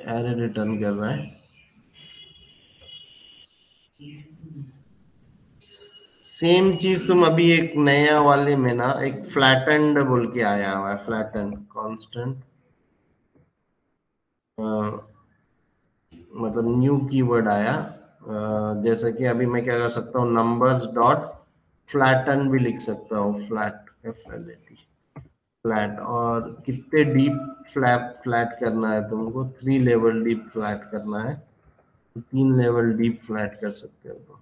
एरे रिटर्न कर रहा है। सेम चीज तुम अभी एक नया वाले में ना एक फ्लैटेंड बोल के आया हुआ है, फ्लैटेंड कांस्टेंट, मतलब न्यू कीवर्ड आया। जैसे कि अभी मैं क्या कर सकता हूँ, नंबर्स डॉट फ्लैटन भी लिख सकता हूँ, फ्लैट FLAT फ्लैट। और कितने डीप फ्लैट करना है तुमको, 3 लेवल डीप फ्लैट करना है, 3 लेवल डीप फ्लैट कर सकते हो। तो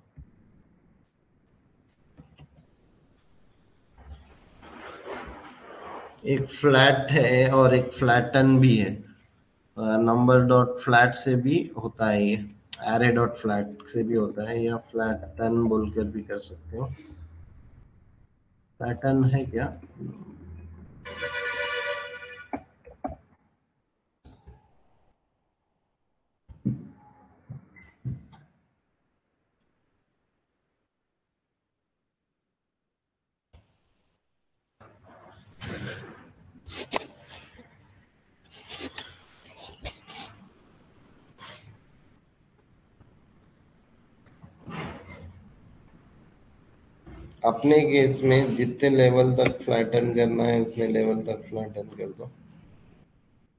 एक फ्लैट है और एक फ्लैटन भी है। नंबर डॉट फ्लैट से भी होता है ये, एरे डॉट फ्लैट से भी होता है, या फ्लैटन बोलकर भी कर सकते हो। पैटर्न है क्या? अपने केस में जितने लेवल तक फ्लैटन करना है उतने लेवल तक फ्लैटन कर दो।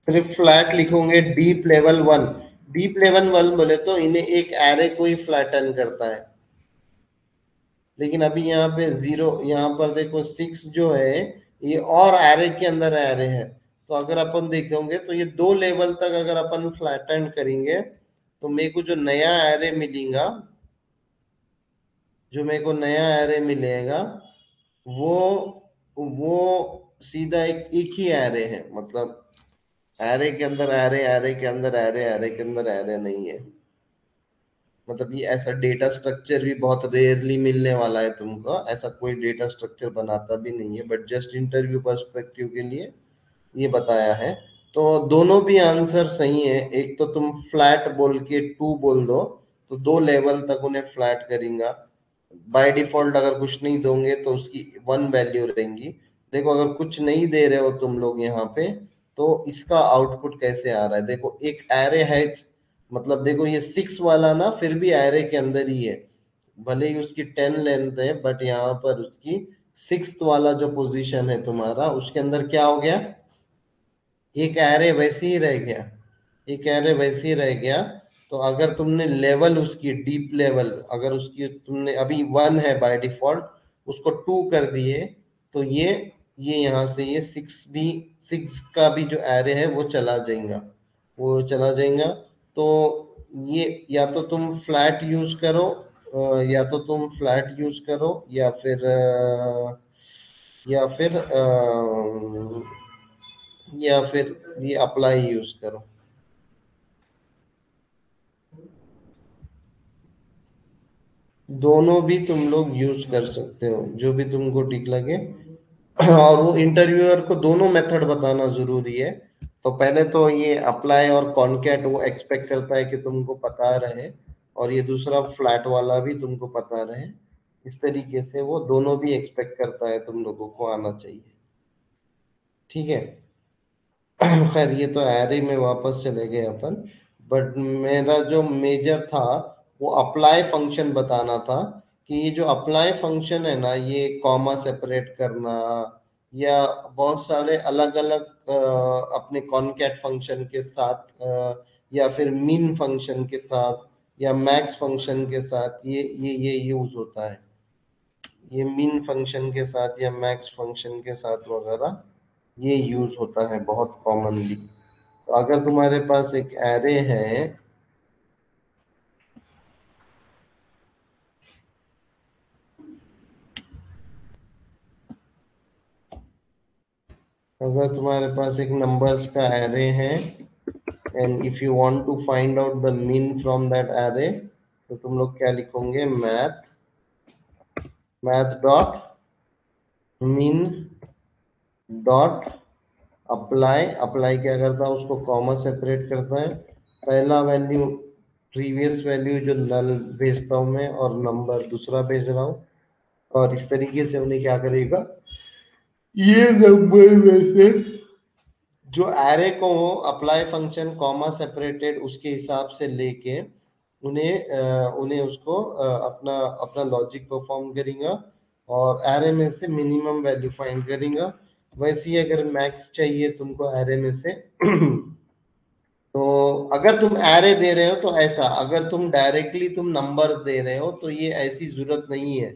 सिर्फ फ्लैट लिखोगे डीप लेवल 1, डीप लेवल 1 बोले तो इन्हें एक एरे को ही फ्लैटन करता है। लेकिन अभी यहाँ पे 0, यहाँ पर देखो 6 जो है ये और एरे के अंदर एरे है। तो अगर अपन देखेंगे तो ये 2 लेवल तक अगर अपन फ्लैटन करेंगे तो मेरे को जो नया एरे मिलेगा, जो मेरे को नया एरे मिलेगा वो वो सीधा एक ही एरे है। मतलब एरे के अंदर एरे, एरे के अंदर एरे, एरे के अंदर एरे नहीं है। मतलब ये ऐसा डेटा स्ट्रक्चर भी बहुत रेयरली मिलने वाला है तुमको, ऐसा कोई डेटा स्ट्रक्चर बनाता भी नहीं है, बट जस्ट इंटरव्यू पर्सपेक्टिव के लिए ये बताया है। तो दोनों भी आंसर सही है। एक तो तुम फ्लैट बोल के 2 बोल दो तो 2 लेवल तक उन्हें फ्लैट करेगा। बाय डिफॉल्ट अगर कुछ नहीं दोगे तो उसकी 1 वैल्यू रहेंगी। देखो अगर कुछ नहीं दे रहे हो तुम लोग यहाँ पे तो इसका आउटपुट कैसे आ रहा है, देखो एक एरे है, मतलब देखो ये 6 वाला ना फिर भी एरे के अंदर ही है, भले ही उसकी 10 लेंथ है बट यहाँ पर उसकी 6th वाला जो पोजीशन है तुम्हारा उसके अंदर क्या हो गया, एक एरे वैसे ही रह गया, एक एरे वैसे ही रह गया। तो अगर तुमने लेवल उसकी डीप लेवल, अगर उसकी तुमने अभी 1 है बाय डिफॉल्ट, उसको 2 कर दिए तो ये यहाँ से ये 6 का भी जो एरे है वो चला जाएगा, वो चला जाएगा। तो ये या तो तुम फ्लैट यूज करो, या तो तुम फ्लैट यूज करो या फिर ये अप्लाई यूज करो। दोनों भी तुम लोग यूज कर सकते हो, जो भी तुमको ठीक लगे। और वो इंटरव्यूअर को दोनों मेथड बताना जरूरी है। तो पहले तो ये अप्लाई और कॉनकैट वो एक्सपेक्ट करता है कि तुमको पता रहे, और ये दूसरा फ्लैट वाला भी तुमको पता रहे। इस तरीके से वो दोनों भी एक्सपेक्ट करता है तुम लोगों को आना चाहिए। ठीक है। खैर ये तो एरे में वापस चले गए अपन, बट मेरा जो मेजर था वो अप्लाई फंक्शन बताना था। कि ये जो अप्लाई फंक्शन है ना, ये कॉमा सेपरेट करना या बहुत सारे अलग अलग अपने कॉनकैट फंक्शन के साथ, या फिर मिन फंक्शन के साथ या मैक्स फंक्शन के साथ ये यूज होता है। ये मिन फंक्शन के साथ या मैक्स फंक्शन के साथ वगैरह ये यूज होता है बहुत कॉमनली। तो अगर तुम्हारे पास एक एरे है, अगर तुम्हारे पास एक नंबर्स का एरे है and if you want to find out the mean from that array, तो तुम लोग क्या लिखोगे, math dot mean dot apply. Apply क्या करता है, उसको कॉमा सेपरेट करता है। पहला वैल्यू प्रीवियस वैल्यू जो नल भेजता हूं मैं, और नंबर दूसरा भेज रहा हूँ। और इस तरीके से उन्हें क्या करेगा, ये नंबर में से जो एरे को अप्लाई फंक्शन कॉमा सेपरेटेड उसके हिसाब से लेके उन्हें उसको अपना अपना लॉजिक परफॉर्म करेगा और एरे में से मिनिमम वैल्यू फाइंड करेगा। वैसे ही अगर मैक्स चाहिए तुमको एरे में से तो अगर तुम एरे दे रहे हो तो ऐसा, अगर तुम डायरेक्टली तुम नंबर्स दे रहे हो तो ये ऐसी जरूरत नहीं है।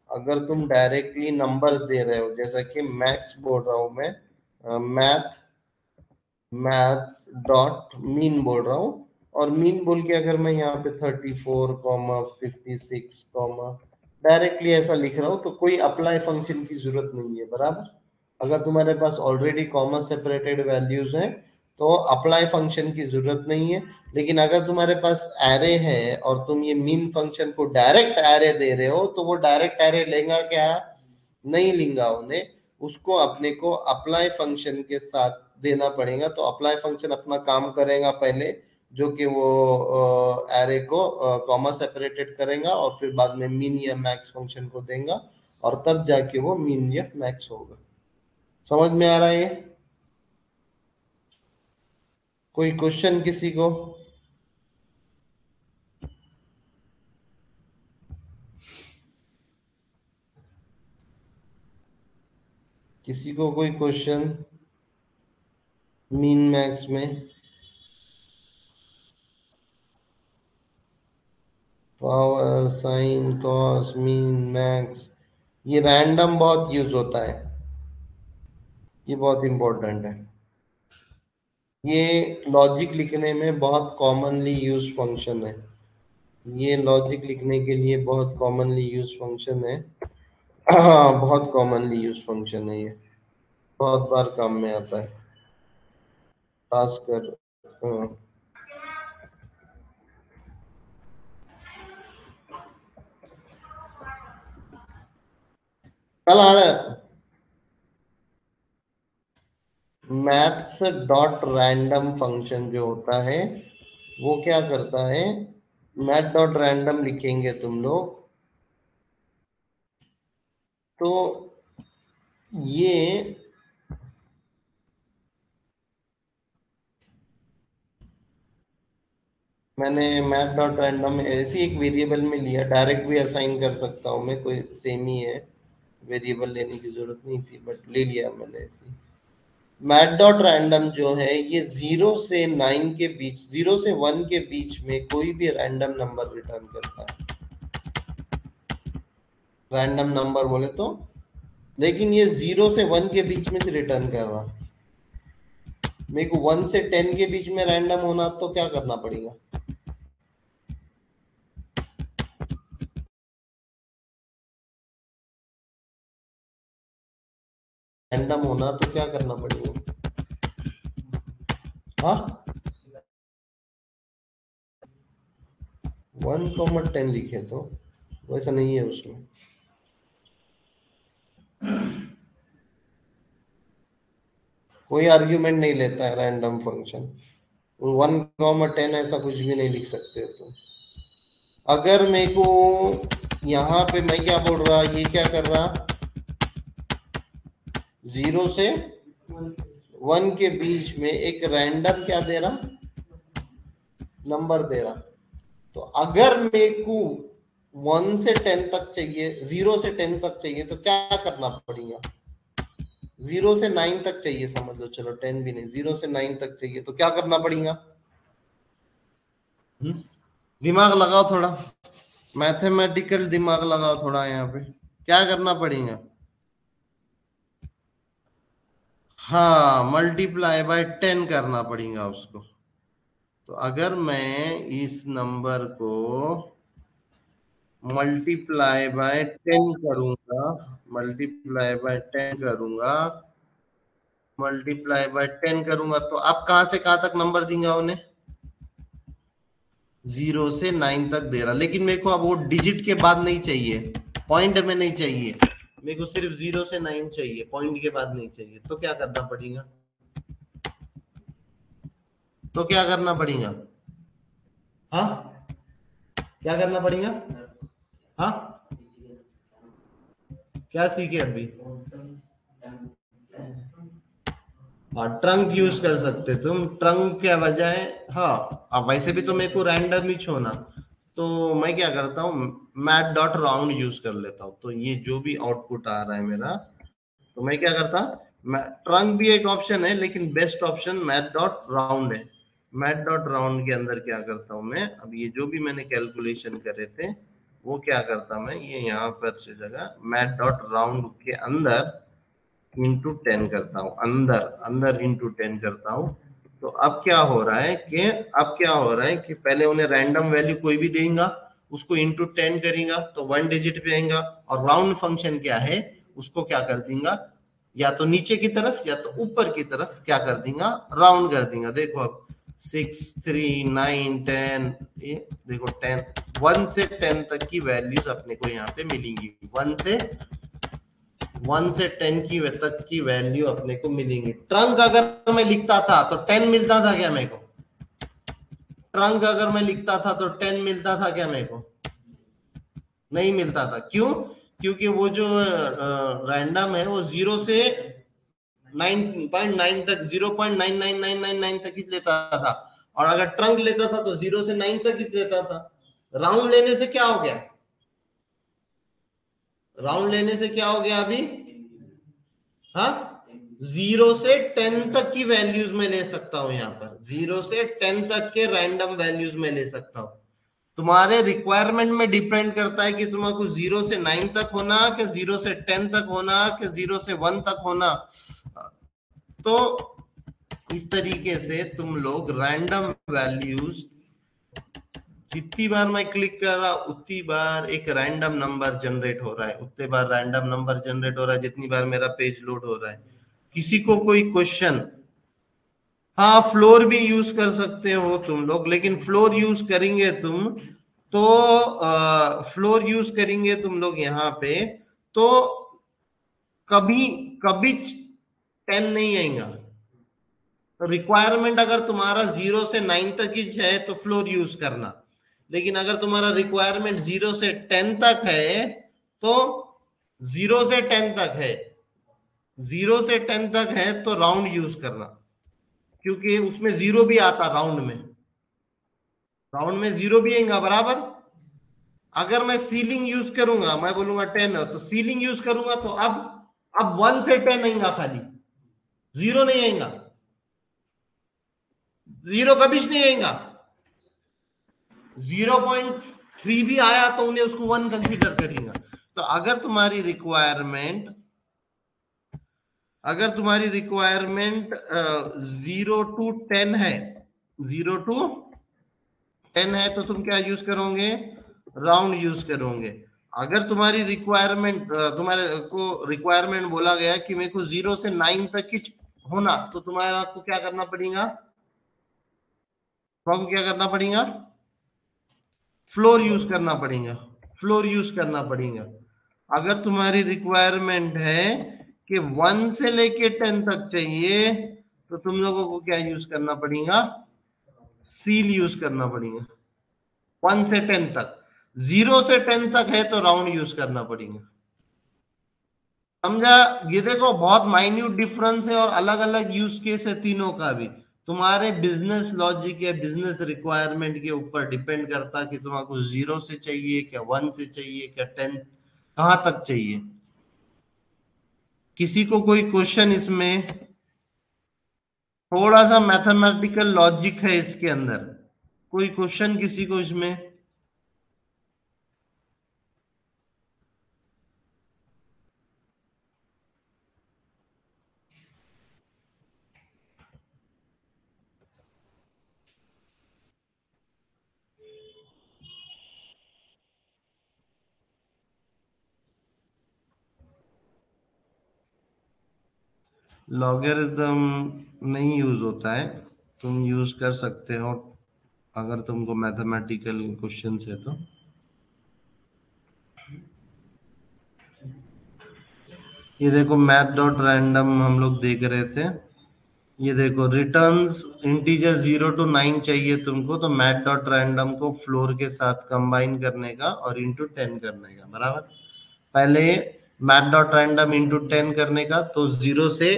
अगर तुम डायरेक्टली नंबर्स दे रहे हो जैसा कि मैक्स बोल रहा हूं मैं, मैथ मैथ डॉट मीन बोल रहा हूँ और मीन बोल के अगर मैं यहाँ पे 34, 56 डायरेक्टली ऐसा लिख रहा हूँ तो कोई अप्लाई फंक्शन की जरूरत नहीं है, बराबर। अगर तुम्हारे पास ऑलरेडी कॉमा सेपरेटेड वैल्यूज हैं तो अप्लाई फंक्शन की जरूरत नहीं है। लेकिन अगर तुम्हारे पास एरे है और तुम ये मीन फंक्शन को डायरेक्ट एरे दे रहे हो तो वो डायरेक्ट एरे लेगा क्या? नहीं लेगा उन्हें, उसको अपने को अप्लाई फंक्शन के साथ देना पड़ेगा। तो अप्लाई फंक्शन अपना काम करेगा पहले, जो कि वो एरे को कॉमा सेपरेटेड करेगा और फिर बाद में मीन या मैक्स फंक्शन को देगा और तब जाके वो मीन या मैक्स होगा। समझ में आ रहा है ये? कोई क्वेश्चन किसी को? किसी को कोई क्वेश्चन मीन मैक्स में? Power, sine, cos, mean, max, ये रैंडम बहुत यूज होता है, ये बहुत इंपॉर्टेंट है। ये लॉजिक लिखने में बहुत कॉमनली यूज फंक्शन है। ये लॉजिक लिखने के लिए बहुत कॉमनली यूज फंक्शन है। बहुत कॉमनली यूज फंक्शन है ये, बहुत बार काम में आता है, खासकर कल आ रहा है। मैथ्स डॉट रैंडम फंक्शन जो होता है वो क्या करता है, मैथ डॉट रैंडम लिखेंगे तुम लोग तो ये मैंने मैथ डॉट रैंडम ऐसी एक वेरिएबल में लिया, डायरेक्ट भी असाइन कर सकता हूँ मैं, कोई सेम ही है, वेरिएबल लेने की जरूरत नहीं थी बट ले लिया मैंने ऐसी। मैथ डॉट रैंडम जो है ये 0 से 9 के बीच, 0 से 1 के बीच में कोई भी रैंडम नंबर रिटर्न करता है, रैंडम नंबर बोले तो। लेकिन ये 0 से 1 के बीच में से रिटर्न कर रहा, मेरे को 1 से 10 के बीच में रैंडम होना तो क्या करना पड़ेगा? रैंडम होना तो क्या करना पड़ेगा? हाँ, 1, 10 लिखे तो वैसा नहीं है उसमें। कोई आर्ग्यूमेंट नहीं लेता है रैंडम फंक्शन। 1, 10 ऐसा कुछ भी नहीं लिख सकते तुम। अगर मेरे को यहाँ पे मैं क्या बोल रहा, ये क्या कर रहा, 0 से 1 के बीच में एक रैंडम क्या दे रहा, नंबर दे रहा। तो अगर मेरे को 1 से 10 तक चाहिए, 0 से 10 तक चाहिए तो क्या करना पड़ेगा? 0 से 9 तक चाहिए समझ लो, चलो 10 भी नहीं, 0 से 9 तक चाहिए तो क्या करना पड़ेगा? दिमाग लगाओ थोड़ा, मैथमेटिकल दिमाग लगाओ थोड़ा, यहाँ पे क्या करना पड़ेगा? हाँ, मल्टीप्लाई बाय 10 करना पड़ेगा उसको। तो अगर मैं इस नंबर को मल्टीप्लाई बाय 10 करूंगा, मल्टीप्लाई बाय 10 करूंगा, मल्टीप्लाई बाय 10 करूंगा तो आप कहां से कहां तक नंबर देंगे उन्हें? 0 से 9 तक दे रहा, लेकिन मेरे को अब वो डिजिट के बाद नहीं चाहिए, पॉइंट में नहीं चाहिए, मेरे को सिर्फ 0 से 9 चाहिए, पॉइंट के बाद नहीं चाहिए। तो क्या करना पड़ेगा? तो क्या करना पड़ेगा? हाँ, क्या करना पड़ेगा? हाँ, क्या सीखे अभी? ट्रंक यूज कर सकते तुम, ट्रंक के बजाय। हाँ, अब वैसे भी तो मेरे को रैंडम ही छोड़ना, तो मैं क्या करता हूँ, मैट डॉट राउंड यूज कर लेता हूँ। तो ये जो भी आउटपुट आ रहा है मेरा, तो मैं क्या करता, मैं ट्रंक भी एक ऑप्शन है, लेकिन best option math dot round है। मैट डॉट राउंड के अंदर क्या करता हूँ मैं, अब ये जो भी मैंने कैलकुलेशन करे थे, वो क्या करता मैं, ये यहाँ पर से जगह मैट डॉट राउंड के अंदर इंटू 10 करता हूँ, अंदर अंदर इंटू 10 करता हूँ। तो अब क्या हो रहा है कि, अब क्या हो रहा है कि पहले उन्हें रैंडम वैल्यू कोई भी देगा, उसको इंटू 10 करेगा तो 1 डिजिट पे आएगा। और राउंड फंक्शन क्या है, उसको क्या कर देगा, या तो नीचे की तरफ या तो ऊपर की तरफ क्या कर देगा, राउंड कर देगा। देखो अब 6, 3, 9, 10, ये देखो 10, 1 से 10 तक की वैल्यूज अपने को यहाँ पे मिलेंगी। 1 से 10 की तक की वैल्यू अपने को मिलेंगी। ट्रंक अगर मैं लिखता था तो 10 मिलता था क्या मेरे को, ट्रंक अगर मैं लिखता था तो 10 मिलता था क्या मेरे को, नहीं मिलता था। क्यों, क्योंकि वो जो रैंडम है वो 0 से 9.9 तक, 0.99999 तक ही लेता था। और अगर ट्रंक लेता था तो 0 से 9 तक ही लेता था। राउंड लेने से क्या हो गया, राउंड लेने से क्या हो गया अभी, हाँ, 0 से 10 तक की वैल्यूज में ले सकता हूं। यहाँ पर 0 से 10 तक के रैंडम वैल्यूज में ले सकता हूं। तुम्हारे रिक्वायरमेंट में डिपेंड करता है कि तुम्हारे 0 से 9 तक होना, कि 0 से 10 तक होना, कि 0 से 1 तक होना। तो इस तरीके से तुम लोग रैंडम वैल्यूज, जितनी बार मैं क्लिक कर रहा उतनी बार एक रैंडम नंबर जनरेट हो रहा है, उतनी बार रैंडम नंबर जनरेट हो रहा है जितनी बार मेरा पेज लोड हो रहा है। किसी को कोई क्वेश्चन, हाँ फ्लोर भी यूज कर सकते हो तुम लोग, लेकिन फ्लोर यूज करेंगे तुम तो फ्लोर यूज करेंगे तुम लोग यहाँ पे, तो कभी कभी 10 नहीं आएगा। तो रिक्वायरमेंट अगर तुम्हारा 0 से 9 तक ही है तो फ्लोर यूज करना, लेकिन अगर तुम्हारा रिक्वायरमेंट 0 से 10 तक है तो 0 से 10 तक है, 0 से 10 तक है तो राउंड यूज करना, क्योंकि उसमें 0 भी आता राउंड में, राउंड में 0 भी आएगा बराबर। अगर मैं सीलिंग यूज करूंगा, मैं बोलूंगा 10 है तो सीलिंग यूज करूंगा, तो अब 1 से 10 आएगा खाली, 0 नहीं आएगा, 0 कभी नहीं आएगा। 0.3 भी आया तो उन्हें उसको 1 कंसीडर करेंगे। तो अगर तुम्हारी रिक्वायरमेंट, अगर तुम्हारी रिक्वायरमेंट 0 टू 10 है, 0 टू 10 है तो तुम क्या यूज करोगे, राउंड यूज करोगे। अगर तुम्हारी रिक्वायरमेंट, तुम्हारे को रिक्वायरमेंट बोला गया कि मेरे को 0 से 9 तक की होना, तो तुम्हारा को क्या करना पड़ेगा, तो क्या करना पड़ेगा, फ्लोर यूज करना पड़ेगा, फ्लोर यूज करना पड़ेगा। अगर तुम्हारी रिक्वायरमेंट है कि 1 से लेके 10 तक चाहिए, तो तुम लोगों को क्या यूज करना पड़ेगा, सील यूज करना पड़ेगा। 1 से 10 तक, 0 से 10 तक है तो राउंड यूज करना पड़ेगा। समझा, ये देखो बहुत माइन्यूट डिफरेंस है और अलग अलग यूज केस है तीनों का भी। तुम्हारे बिजनेस लॉजिक या बिजनेस रिक्वायरमेंट के ऊपर डिपेंड करता है कि तुम्हारे 0 से चाहिए, क्या 1 से चाहिए, क्या 10 कहां तक चाहिए। किसी को कोई क्वेश्चन इसमें, थोड़ा सा मैथमेटिकल लॉजिक है इसके अंदर, कोई क्वेश्चन किसी को इसमें, लॉगरिथम नहीं यूज होता है, तुम यूज कर सकते हो अगर तुमको मैथमेटिकल क्वेश्चन है तो। ये देखो मैथ डॉट रैंडम हम लोग देख रहे थे, ये देखो रिटर्न्स इंटीजर 0 to 9 चाहिए तुमको, तो मैथ डॉट रैंडम को फ्लोर के साथ कंबाइन करने का और इंटू 10 करने का बराबर। पहले मैथ डॉट रैंडम इंटू 10 करने का, तो 0 से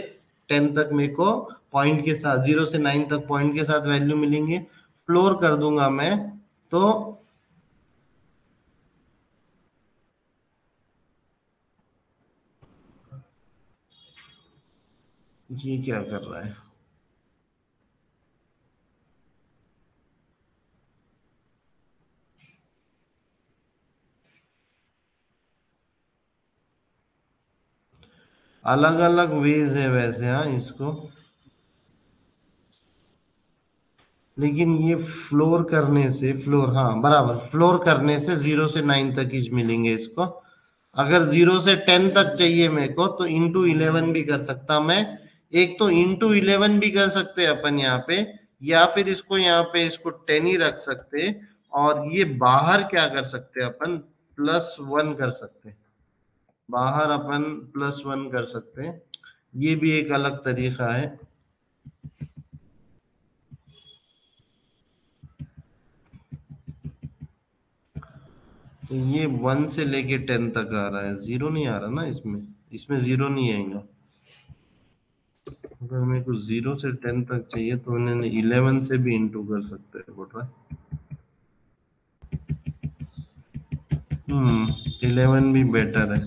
10 तक मेरे को पॉइंट के साथ 0 से 9 तक पॉइंट के साथ वैल्यू मिलेंगे, फ्लोर कर दूंगा मैं तो ये क्या कर रहा है, अलग अलग वेज है वैसे हाँ इसको, लेकिन ये फ्लोर करने से फ्लोर हाँ बराबर फ्लोर करने से 0 से 9 तक ही मिलेंगे इसको। अगर 0 से 10 तक चाहिए मेरे को तो इंटू 11 भी कर सकता मैं, एक तो इंटू 11 भी कर सकते हैं अपन यहाँ पे, या फिर इसको यहाँ पे इसको 10 ही रख सकते, और ये बाहर क्या कर सकते हैं अपन, +1 कर सकते, बाहर अपन +1 कर सकते हैं, ये भी एक अलग तरीका है। तो ये 1 से लेके 10 तक आ रहा है, 0 नहीं आ रहा ना इसमें, इसमें 0 नहीं आएगा। अगर मेरे को 0 से 10 तक चाहिए तो उन्होंने 11 से भी इंटू कर सकते हैं बोल रहा है। 11 भी बेटर है।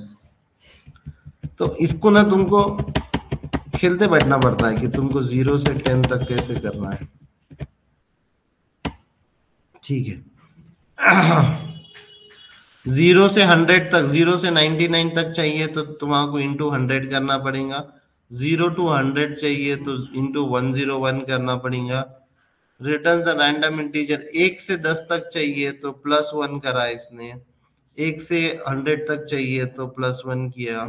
तो इसको ना तुमको खेलते बैठना पड़ता है कि तुमको 0 से 10 तक कैसे करना है। ठीक है। 0 से 100 तक, 0 से 99 तक चाहिए तो तुम्हारा इंटू 100 करना पड़ेगा, 0 to 100 चाहिए तो इंटू 101 करना पड़ेगा। रिटर्न अ रैंडम इंटीजर 1 से 10 तक चाहिए तो +1 करा इसने, 1 से 100 तक चाहिए तो +1 किया।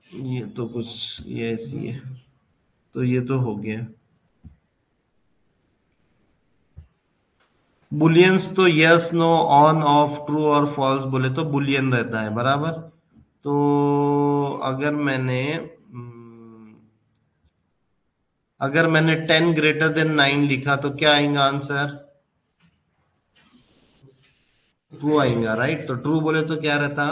ये तो कुछ ये ऐसी है, तो ये तो हो गया। बुलियंस तो yes know on off true और फॉल्स बोले तो बुलियन रहता है बराबर। तो अगर मैंने अगर मैंने 10 > 9 लिखा तो क्या आएगा आंसर, ट्रू आएगा राइट। तो ट्रू बोले तो क्या रहता,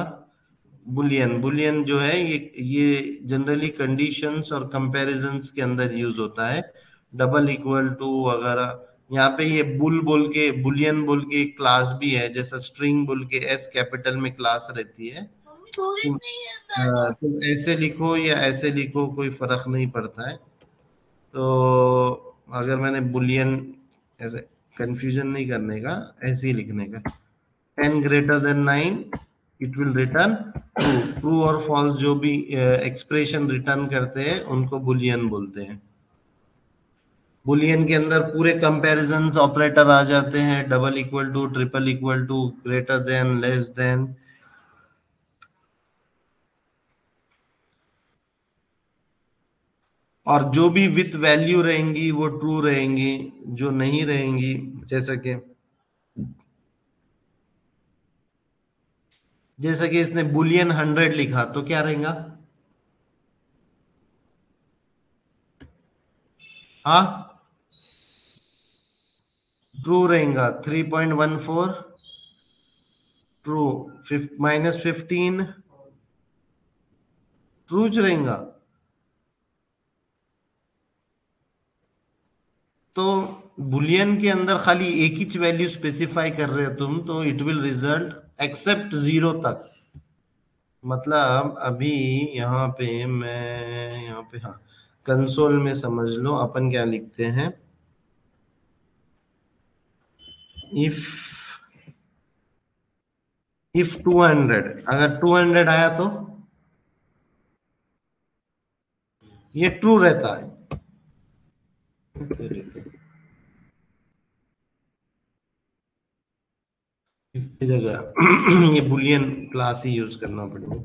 बुलियन। बुलियन जो है ये जनरली कंडीशंस और कंपैरिजंस के अंदर यूज होता है, डबल इक्वल टू वगैरह। यहाँ पे ये बुल बोल के बुलियन बोल के एक क्लास भी है, जैसा स्ट्रिंग बोल के एस कैपिटल में क्लास रहती है। तुम तुम ऐसे लिखो या ऐसे लिखो कोई फर्क नहीं पड़ता है। तो अगर मैंने बुलियन ऐसे कंफ्यूजन नहीं करने का, ऐसे ही लिखने का 10 > 9 it will return true. True और फॉल्स जो भी एक्सप्रेशन रिटर्न करते हैं उनको बुलियन बोलते हैं। बुलियन के अंदर पूरे कंपैरिजंस ऑपरेटर आ जाते हैं, double equal to, triple equal to, greater than, less than. और जो भी विथ वैल्यू रहेंगी वो ट्रू रहेंगी, जो नहीं रहेंगी जैसा कि इसने बुलियन 100 लिखा तो क्या रहेगा, हाँ ट्रू रहेगा। 3.14 ट्रू, -15 ट्रू रहेगा। तो बुलियन के अंदर खाली एक ही वैल्यू स्पेसिफाई कर रहे हो तुम, तो इट विल रिजल्ट एक्सेप्ट 0 तक। मतलब अभी यहाँ पे मैं यहाँ पे हाँ कंसोल में समझ लो अपन क्या लिखते हैं, इफ 200, अगर 200 आया तो ये ट्रू रहता है। इसकी जगह ये बुलियन क्लास ही यूज करना पड़ेगा।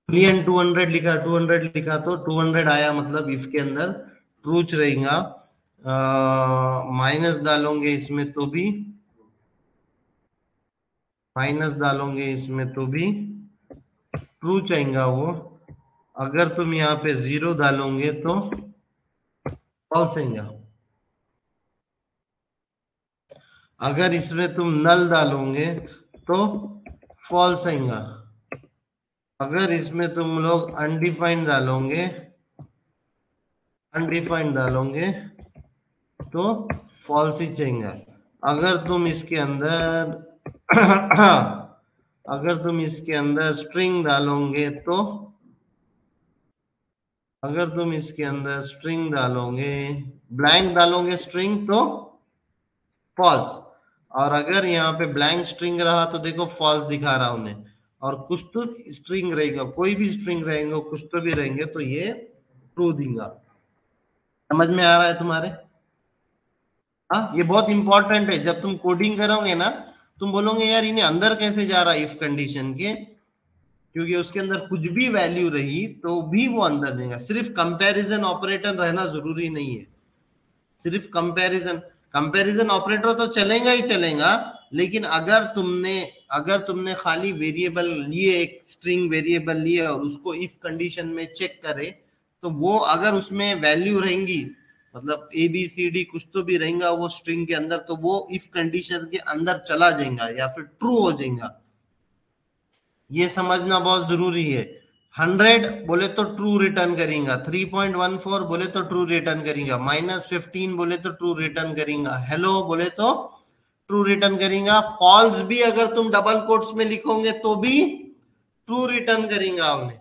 बुलियन 200 लिखा तो 200 आया, मतलब इफ के अंदर ट्रू रहेगा। माइनस डालोगे इसमें तो भी, माइनस डालोगे इसमें तो भी ट्रू चाहेगा वो। अगर तुम यहाँ पे 0 डालोगे तो फॉल्स आएगा। अगर इसमें तुम नल डालोगे तो फॉल्स आएगा। अगर इसमें तुम लोग अनडिफाइंड डालोगे तो फॉल्स ही चाहिए। अगर तुम इसके अंदर अगर तुम इसके अंदर स्ट्रिंग डालोगे तो अगर तुम इसके अंदर स्ट्रिंग डालोगे, ब्लैंक डालोगे स्ट्रिंग तो फॉल्स। और अगर यहाँ पे ब्लैंक स्ट्रिंग रहा तो देखो फॉल्स दिखा रहा उन्हें। और कुछ तो स्ट्रिंग रहेगा, कोई भी स्ट्रिंग रहेंगे, कुछ तो भी रहेंगे तो ये ट्रू देगा। समझ में आ रहा है तुम्हारे? हाँ, ये बहुत इंपॉर्टेंट है। जब तुम कोडिंग करोगे ना, तुम बोलोगे यार इन्हें अंदर कैसे जा रहा है इफ कंडीशन के, क्योंकि उसके अंदर कुछ भी वैल्यू रही तो भी वो अंदर देगा। सिर्फ कंपैरिजन ऑपरेटर रहना जरूरी नहीं है। सिर्फ कंपैरिजन कंपैरिजन ऑपरेटर तो चलेगा ही चलेगा, लेकिन अगर तुमने खाली वेरिएबल लिए, एक स्ट्रिंग वेरिएबल लिए और उसको इफ कंडीशन में चेक करे, तो वो अगर उसमें वैल्यू रहेंगी, मतलब ए बी सी डी कुछ तो भी रहेगा वो स्ट्रिंग के अंदर, तो वो इफ कंडीशन के अंदर चला जाएगा या फिर ट्रू हो जाएगा। ये समझना बहुत जरूरी है। 100 बोले तो ट्रू रिटर्न करेगा, 3.14 बोले तो ट्रू रिटर्न करेगा, -15 बोले तो ट्रू रिटर्न करेगा, हेलो बोले तो ट्रू रिटर्न करेगा। फॉल्स भी अगर तुम डबल कोट्स में लिखोगे तो भी ट्रू रिटर्न करेगा उन्हें।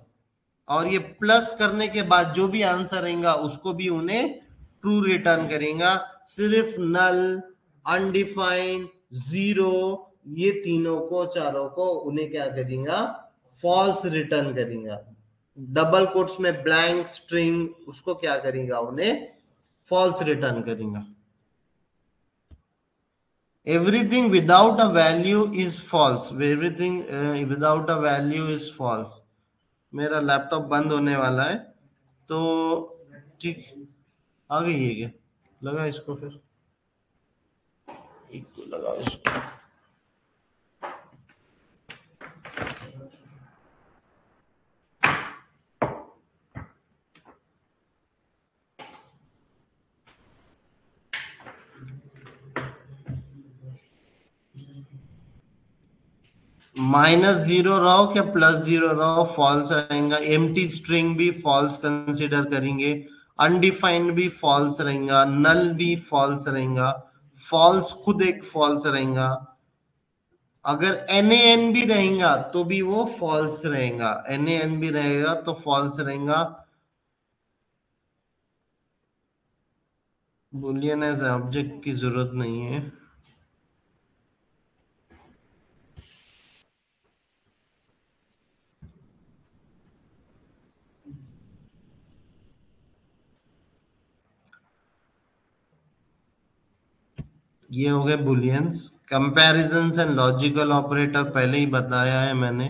और ये प्लस करने के बाद जो भी आंसर रहेगा उसको भी उन्हें ट्रू रिटर्न करेगा। सिर्फ नल, अनडिफाइंड, जीरो, ये तीनों को, चारों को उन्हें क्या करेगा? फॉल्स रिटर्न करेगा। डबल कोट्स में ब्लैंक स्ट्रिंग, उसको क्या करेगा? उन्हें फॉल्स रिटर्न करेगा। Everything without a value is false, everything without a value is false. मेरा लैपटॉप बंद होने वाला है तो ठीक, आ गई है क्या? लगा इसको, फिर एक को लगाओ इसको। -0 रहो क्या +0 रहो फॉल्स रहेगा। एम्प्टी स्ट्रिंग भी फॉल्स कंसिडर करेंगे, अनडिफाइंड भी फॉल्स रहेगा, नल भी फॉल्स रहेगा, फॉल्स खुद एक फॉल्स रहेगा। अगर NaN भी रहेगा तो भी वो फॉल्स रहेगा, NaN भी रहेगा तो फॉल्स रहेगा। बुलियन एज ऑब्जेक्ट की जरूरत नहीं है। ये हो गए booleans. Comparisons and logical operator पहले ही बताया है मैंने।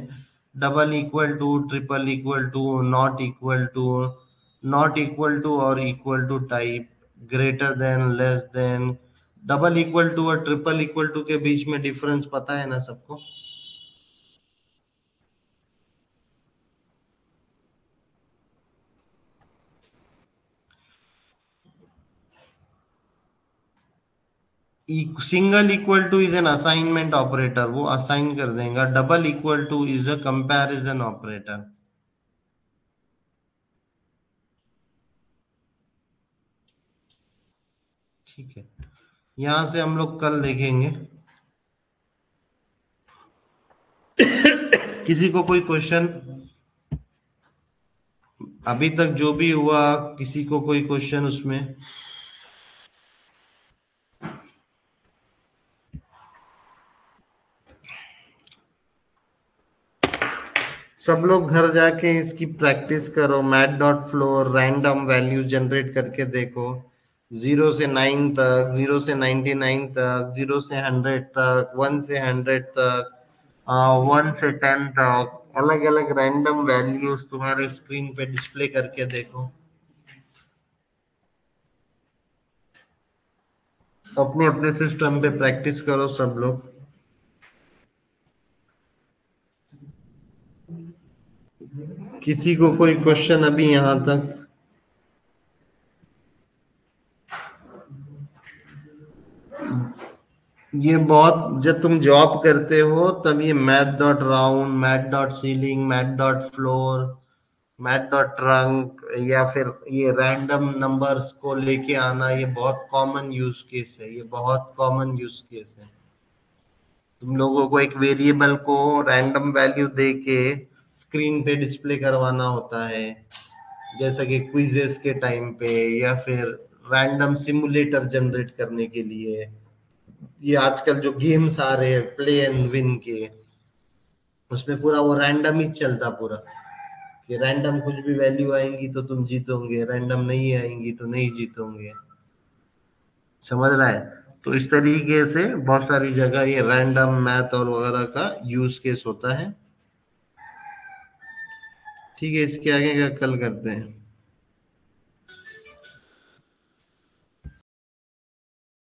Double equal to, triple equal to, not equal to, not equal to और equal to type, greater than, less than. Double equal to और ट्रिपल इक्वल टू के बीच में डिफरेंस पता है ना सबको? Single equal to is an assignment operator, वो असाइन कर देगा। Double equal to is a comparison operator. ठीक है, यहां से हम लोग कल देखेंगे। किसी को कोई क्वेश्चन अभी तक जो भी हुआ, किसी को कोई क्वेश्चन उसमें? सब लोग घर जाके इसकी प्रैक्टिस करो। मैट.फ्लो रैंडम वैल्यू जनरेट करके देखो, 0 से 9 तक, 0 से 99 तक, 0 से 100 तक, 1 से 100 तक, 1 से 10 तक, अलग अलग रैंडम वैल्यूज तुम्हारे स्क्रीन पे डिस्प्ले करके देखो। अपने अपने सिस्टम पे प्रैक्टिस करो सब लोग। किसी को कोई क्वेश्चन अभी यहां तक? ये बहुत, जब तुम जॉब करते हो तब ये math dot round, math dot ceiling, math dot floor, math dot trunk, या फिर ये रैंडम नंबर्स को लेके आना, ये बहुत कॉमन यूज केस है, ये बहुत कॉमन यूज केस है। तुम लोगों को एक वेरिएबल को रैंडम वैल्यू दे के स्क्रीन पे डिस्प्ले करवाना होता है, जैसा कि क्विजेस के टाइम पे, या फिर रैंडम सिमुलेटर जनरेट करने के लिए। ये आजकल जो गेम्स आ रहे हैं प्ले एंड विन के, उसमें पूरा वो रैंडम ही चलता पूरा, कि रैंडम कुछ भी वैल्यू आएंगी तो तुम जीतोगे, रैंडम नहीं आएंगी तो नहीं जीतोगे। समझ रहा है? तो इस तरीके से बहुत सारी जगह ये रैंडम मैथ और वगैरह का यूज केस होता है। ठीक है, इसके आगे का कल करते हैं।